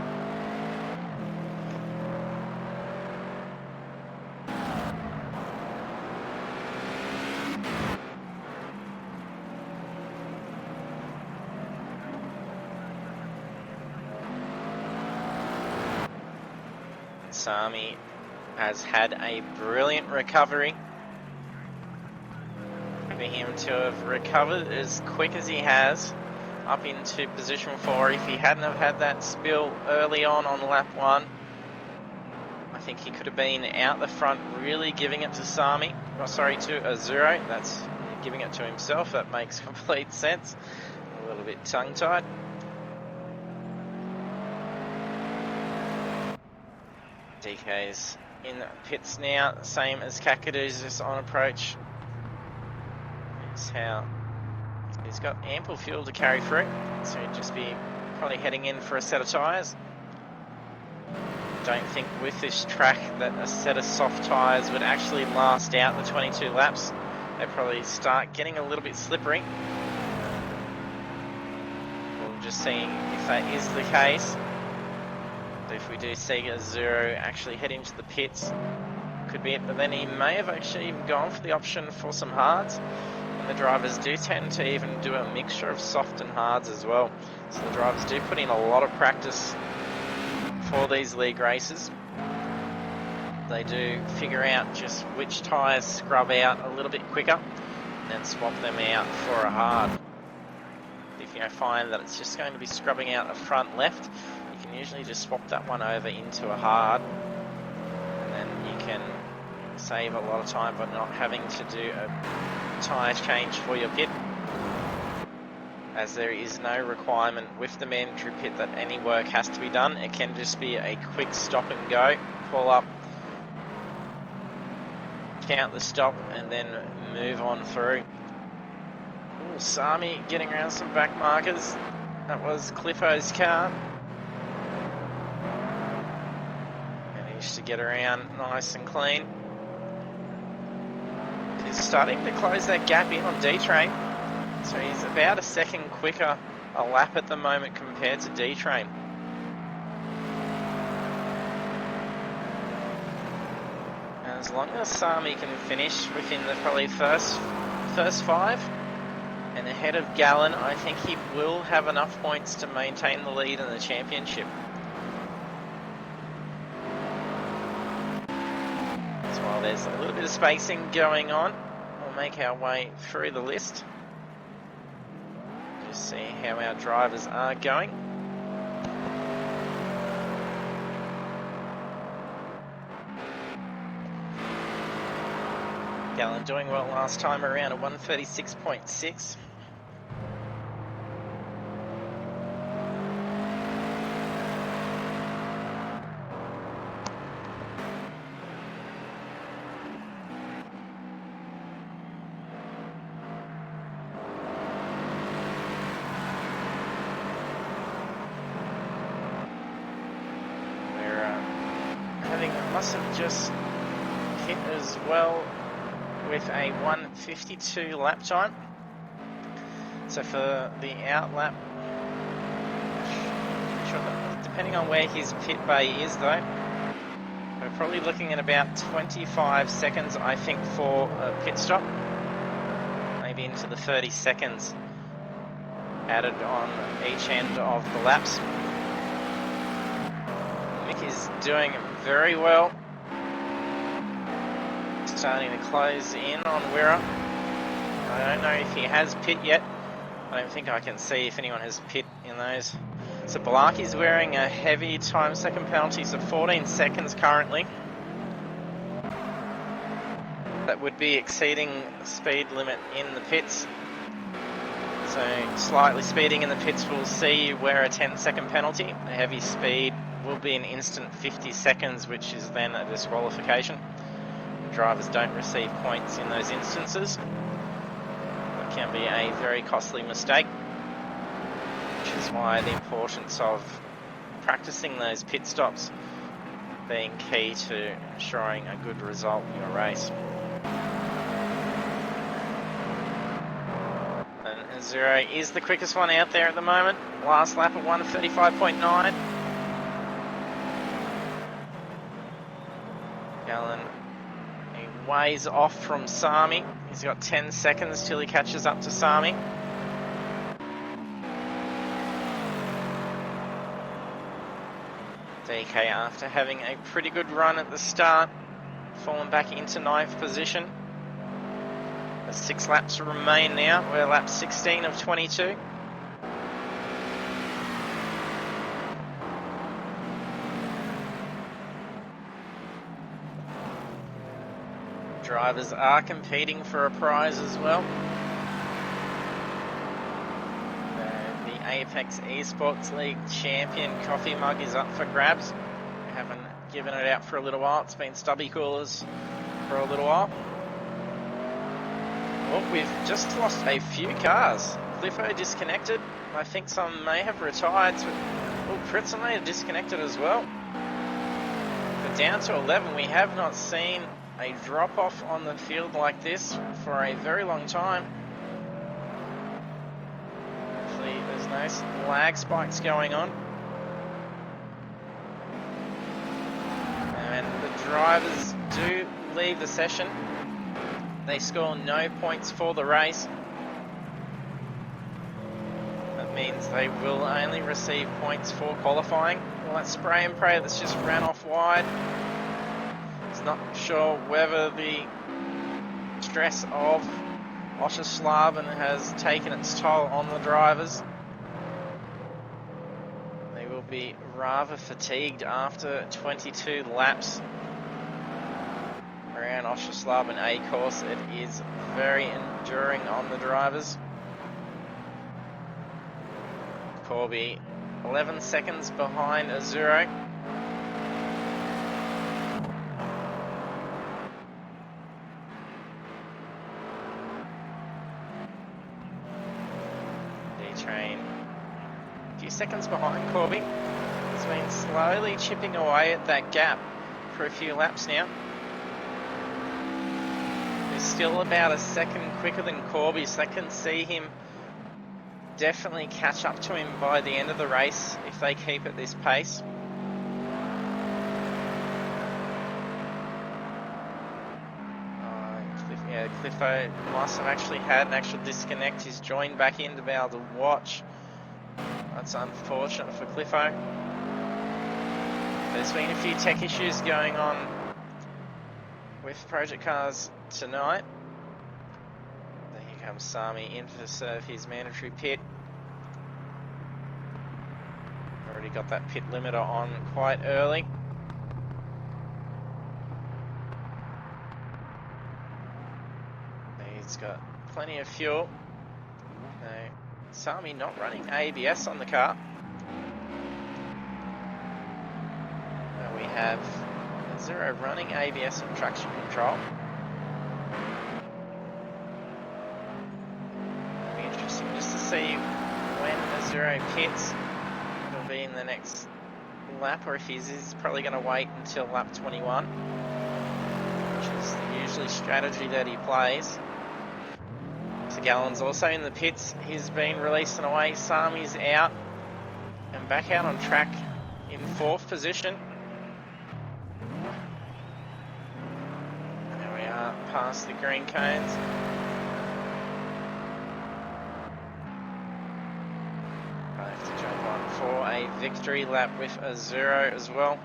Sami has had a brilliant recovery. For him to have recovered as quick as he has up into position 4, if he hadn't have had that spill early on lap 1, I think he could have been out the front really giving it to Sami. Oh, sorry, to Azuro. That's giving it to himself. That makes complete sense. A little bit tongue-tied. DK's in pits now, same as Kakadu's, just on approach. That's how he's got ample fuel to carry through, so he'd just be probably heading in for a set of tyres. Don't think with this track that a set of soft tyres would actually last out the 22 laps. They probably start getting a little bit slippery. We'll just see if that is the case. If we do see a Zero actually head into the pits, could be it, but then he may have actually even gone for the option for some hards. And the drivers do tend to even do a mixture of soft and hards as well. So the drivers do put in a lot of practice for these league races. They do figure out just which tyres scrub out a little bit quicker and then swap them out for a hard. If you find that it's just going to be scrubbing out a front left, you can usually just swap that one over into a hard, and then you can save a lot of time by not having to do a tyre change for your pit, as there is no requirement with the mandatory pit that any work has to be done. It can just be a quick stop and go, pull up, count the stop, and then move on through. Ooh, Sami getting around some back markers. That was Cliffo's car. Managed to get around nice and clean. He's starting to close that gap in on D-Train. So he's about a second quicker a lap at the moment compared to D-Train. As long as Sami can finish within the probably first 5 and ahead of Gallon, I think he will have enough points to maintain the lead in the championship. So while there's a little bit of spacing going on, we'll make our way through the list. Just see how our drivers are going. Gallon doing well last time around a 136.6. Must have just hit as well with a 1:52 lap time. So for the out lap, depending on where his pit bay is though, we're probably looking at about 25 seconds I think for a pit stop. Maybe into the 30 seconds added on each end of the laps. Mick is doing very well. Starting to close in on Wirra. I don't know if he has pit yet. I don't think I can see if anyone has pit in those. So Balaki's wearing a heavy time second penalty, so 14 seconds currently. That would be exceeding the speed limit in the pits. So slightly speeding in the pits will see you wear a 10-second penalty. A heavy speed will be an instant 50 seconds, which is then a disqualification. Drivers don't receive points in those instances. It can be a very costly mistake, which is why the importance of practicing those pit stops being key to ensuring a good result in your race. And Zero is the quickest one out there at the moment. Last lap at 1:35.9. Gallon ways off from Sami. He's got 10 seconds till he catches up to Sami. DK, after having a pretty good run at the start, fallen back into 9th position. There's 6 laps remain now. We're lap 16 of 22. Drivers are competing for a prize as well. The Apex eSports League Champion coffee mug is up for grabs. We haven't given it out for a little while. It's been stubby coolers for a little while. Well, we've just lost a few cars. Cliffo disconnected. I think some may have retired. Oh, Pritzel may have disconnected as well. But down to 11, we have not seen a drop-off on the field like this for a very long time. Hopefully there's no lag spikes going on. And the drivers do leave the session. They score no points for the race. That means they will only receive points for qualifying. Well, that spray and pray that's just ran off wide. Not sure whether the stress of Oschersleben has taken its toll on the drivers. They will be rather fatigued after 22 laps around Oschersleben A course. It is very enduring on the drivers. Corby 11 seconds behind Azuro. Train a few seconds behind Corby. He's been slowly chipping away at that gap for a few laps now. He's still about a second quicker than Corby, so I can see him definitely catch up to him by the end of the race if they keep at this pace. Cliffo must have actually had an actual disconnect. He's joined back in to be able to watch. That's unfortunate for Cliffo. There's been a few tech issues going on with Project Cars tonight. Here comes Sami in to serve his mandatory pit. Already got that pit limiter on quite early. He's got plenty of fuel. No, Sami not running ABS on the car. Now we have Zero running ABS and traction control. It'll be interesting just to see when Zero pits. It'll be in the next lap, or if he's probably going to wait until lap 21, which is the usually strategy that he plays. So Gallen's also in the pits. He's been released and away. Sami's out and back out on track in 4th position. And there we are past the green cones. I have to jump on for a victory lap with Azuro as well.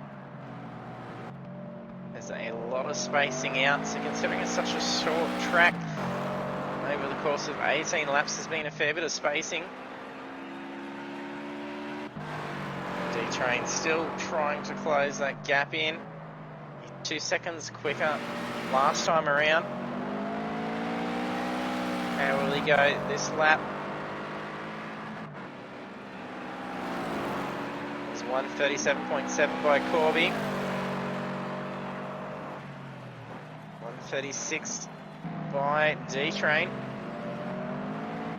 There's a lot of spacing out, so considering it's such a short track, over the course of 18 laps there's been a fair bit of spacing. D-Train still trying to close that gap in. 2 seconds quicker last time around. How will he go this lap? It was 1:37.7 by Corby. 1:36 by D-Train.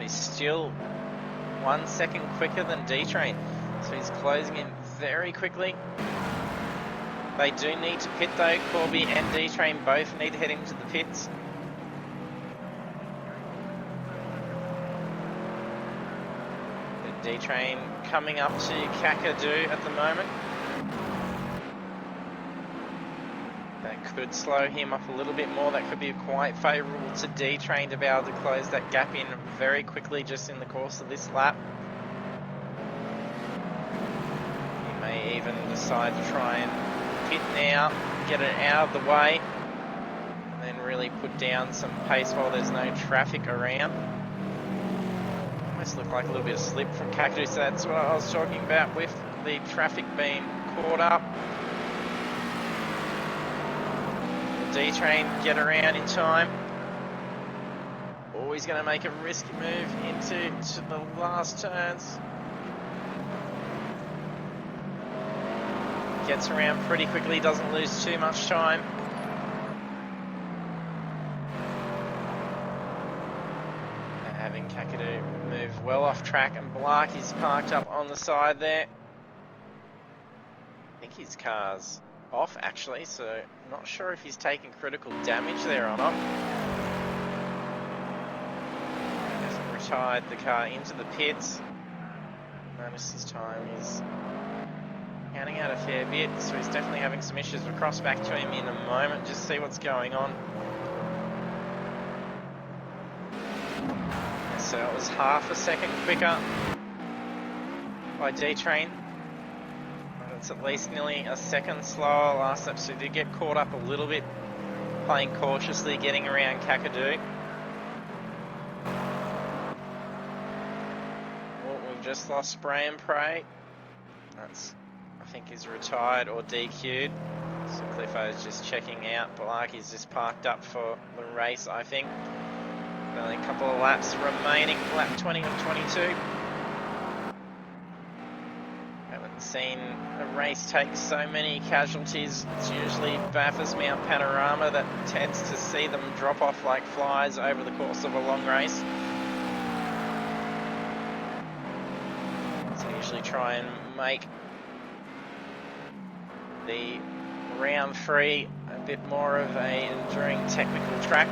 He's still 1 second quicker than D-Train, so he's closing in very quickly. They do need to pit though. Corby and D-Train both need to head into the pits. D-Train coming up to Kakadu at the moment. That could slow him up a little bit more. That could be quite favourable to D-Train to be able to close that gap in very quickly just in the course of this lap. He may even decide to try and pit now, get it out of the way, and then really put down some pace while there's no traffic around. Almost looked like a little bit of slip from Kakadu, so that's what I was talking about with the traffic being caught up. The D-Train get around in time. Always going to make a risky move into the last turns. Gets around pretty quickly, doesn't lose too much time. Having Kakadu move well off track, and Blarkey's parked up on the side there. I think his car's off actually, so I'm not sure if he's taking critical damage there or not. He hasn't retired the car into the pits. Notice his time is counting out a fair bit, so he's definitely having some issues. We'll cross back to him in a moment, just see what's going on. So it was half a second quicker by D-Train. But it's at least nearly a second slower last lap, so he did get caught up a little bit, playing cautiously, getting around Kakadu. Oh, we've just lost Spray and Pray. That's, I think, he's retired or DQ'd. So Cliffo's just checking out. Blarkey's just parked up for the race, I think. Only a couple of laps remaining, lap 20 and 22. Haven't seen a race take so many casualties. It's usually Bathurst Mount Panorama that tends to see them drop off like flies over the course of a long race. So usually try and make the round 3 a bit more of a enduring technical track.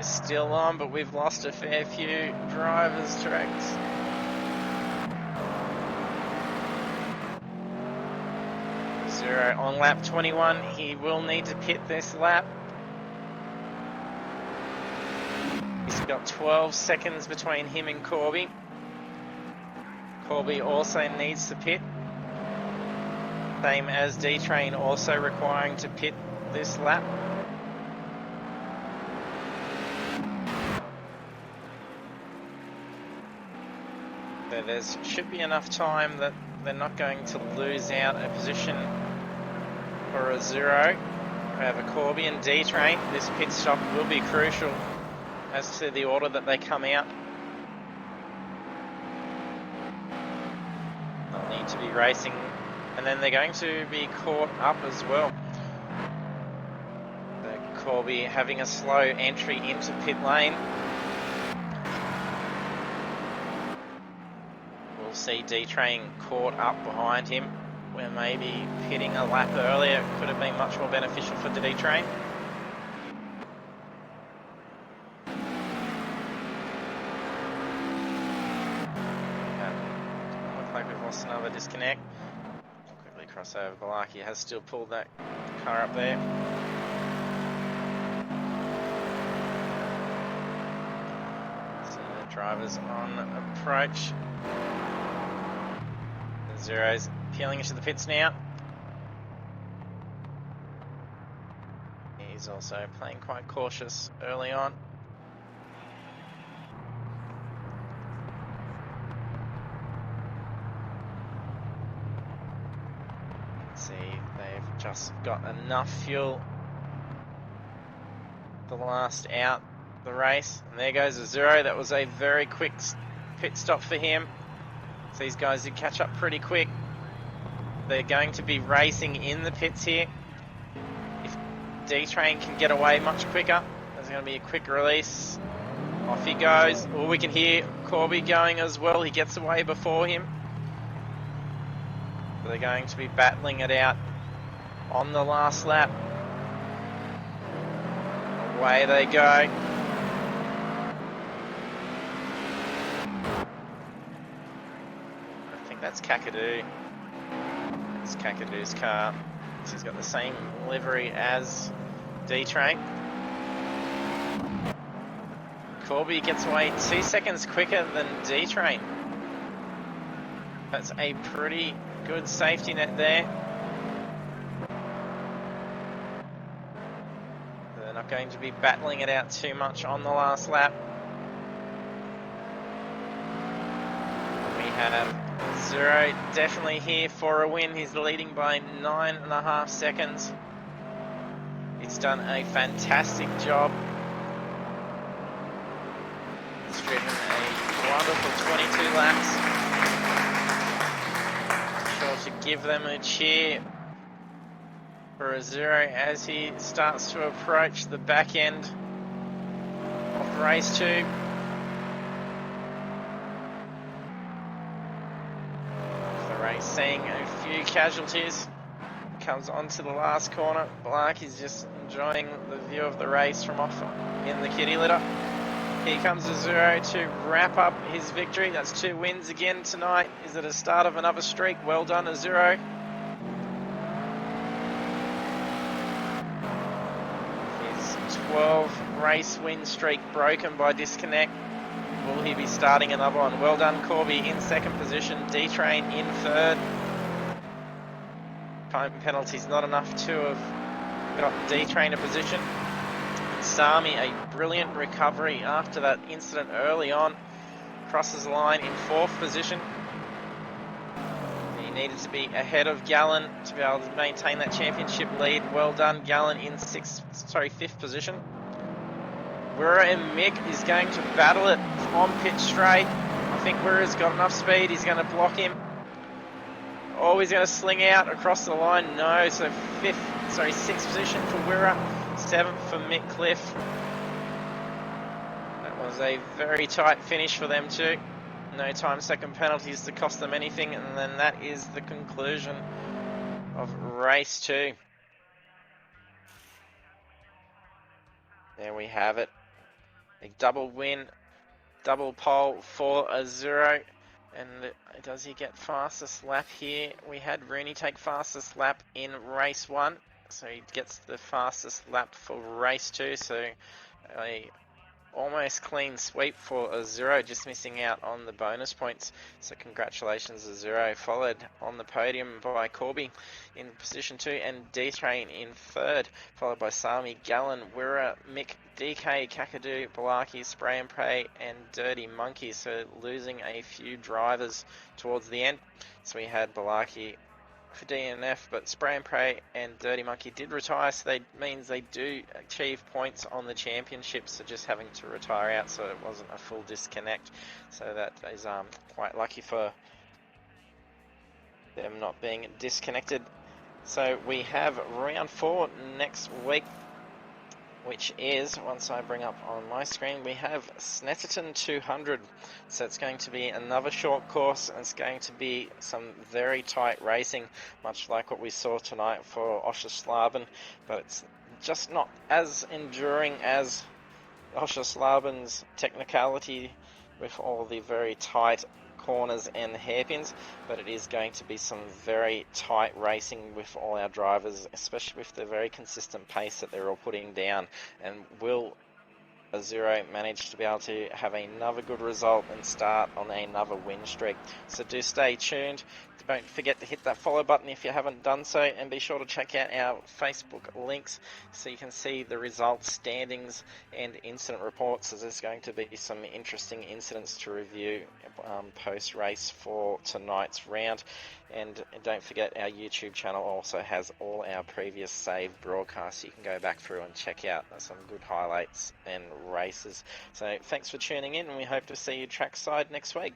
Still on, but we've lost a fair few drivers, Trex. Zero on lap 21. He will need to pit this lap. He's got 12 seconds between him and Corby. Corby also needs to pit. Same as D-Train, also requiring to pit this lap. There should be enough time that they're not going to lose out a position for a zero. We have a Corby and D-Train. This pit stop will be crucial as to the order that they come out. They'll need to be racing, and then they're going to be caught up as well. So Corby having a slow entry into pit lane. See D-Train caught up behind him, where maybe pitting a lap earlier could have been much more beneficial for D-Train. Looks like we've lost another disconnect. I'll quickly cross over. Blarkey has still pulled that car up there. So the drivers on approach. Zero's peeling into the pits now. He's also playing quite cautious early on. Let's see, they've just got enough fuel the last out the race. And there goes a Zero. That was a very quick pit stop for him. So these guys did catch up pretty quick. They're going to be racing in the pits here. If D-Train can get away much quicker, there's going to be a quick release. Off he goes. Oh, we can hear Corby going as well. He gets away before him. So they're going to be battling it out on the last lap. Away they go. That's Kakadu. It's Kakadu's car. He's got the same livery as D-Train. Corby gets away 2 seconds quicker than D-Train. That's a pretty good safety net there. They're not going to be battling it out too much on the last lap. We have Zero definitely here for a win. He's leading by 9.5 seconds. He's done a fantastic job. He's driven a wonderful 22 laps. Sure to give them a cheer for a Zero as he starts to approach the back end of race 2. Seeing a few casualties. Comes onto the last corner. Black is just enjoying the view of the race from off in the kitty litter. Here comes a Zero to wrap up his victory. That's 2 wins again tonight. Is it a start of another streak? Well done, a Zero. His 12 race win streak broken by disconnect. Will he be starting another one? Well done, Corby in second position. D-Train in third. Time penalties not enough to have got D-Train a position. Sami, a brilliant recovery after that incident early on. Crosses the line in fourth position. He needed to be ahead of Gallen to be able to maintain that championship lead. Well done, Gallen in fifth position. Wirra and Mick is going to battle it on pit straight. I think Wirra's got enough speed. He's going to block him. Oh, he's going to sling out across the line. No, so sixth position for Wirra, 7th for Mick Cliff. That was a very tight finish for them too. No time second penalties to cost them anything, and then that is the conclusion of race 2. There we have it. A double win, double pole for a Zero. And does he get fastest lap here? We had Rooney take fastest lap in race 1. So he gets the fastest lap for race 2. So a almost clean sweep for a Zero, just missing out on the bonus points. So congratulations, a Zero, followed on the podium by Corby in position 2 and D-Train in third, followed by Sami, Gallen, Wirra, Mick, DK, Kakadu, Balaki, Spray and Pray and Dirty Monkey. So losing a few drivers towards the end. So we had Balaki for DNF, but Spray and Pray and Dirty Monkey did retire, so that means they do achieve points on the championship, so just having to retire out, so it wasn't a full disconnect. So that is quite lucky for them not being disconnected. So we have round 4 next week, which is, once I bring up on my screen, we have Snetterton 200. So it's going to be another short course, and it's going to be some very tight racing, much like what we saw tonight for Oschersleben, but it's just not as enduring as Oschersleben's technicality with all the very tight corners and hairpins, but it is going to be some very tight racing with all our drivers, especially with the very consistent pace that they're all putting down. And will a Zero manage to be able to have another good result and start on another win streak? So do stay tuned. Don't forget to hit that follow button if you haven't done so, and be sure to check out our Facebook links so you can see the results, standings and incident reports. So there's going to be some interesting incidents to review post-race for tonight's round. And don't forget, our YouTube channel also has all our previous saved broadcasts. You can go back through and check out some good highlights and races. So thanks for tuning in, and we hope to see you trackside next week.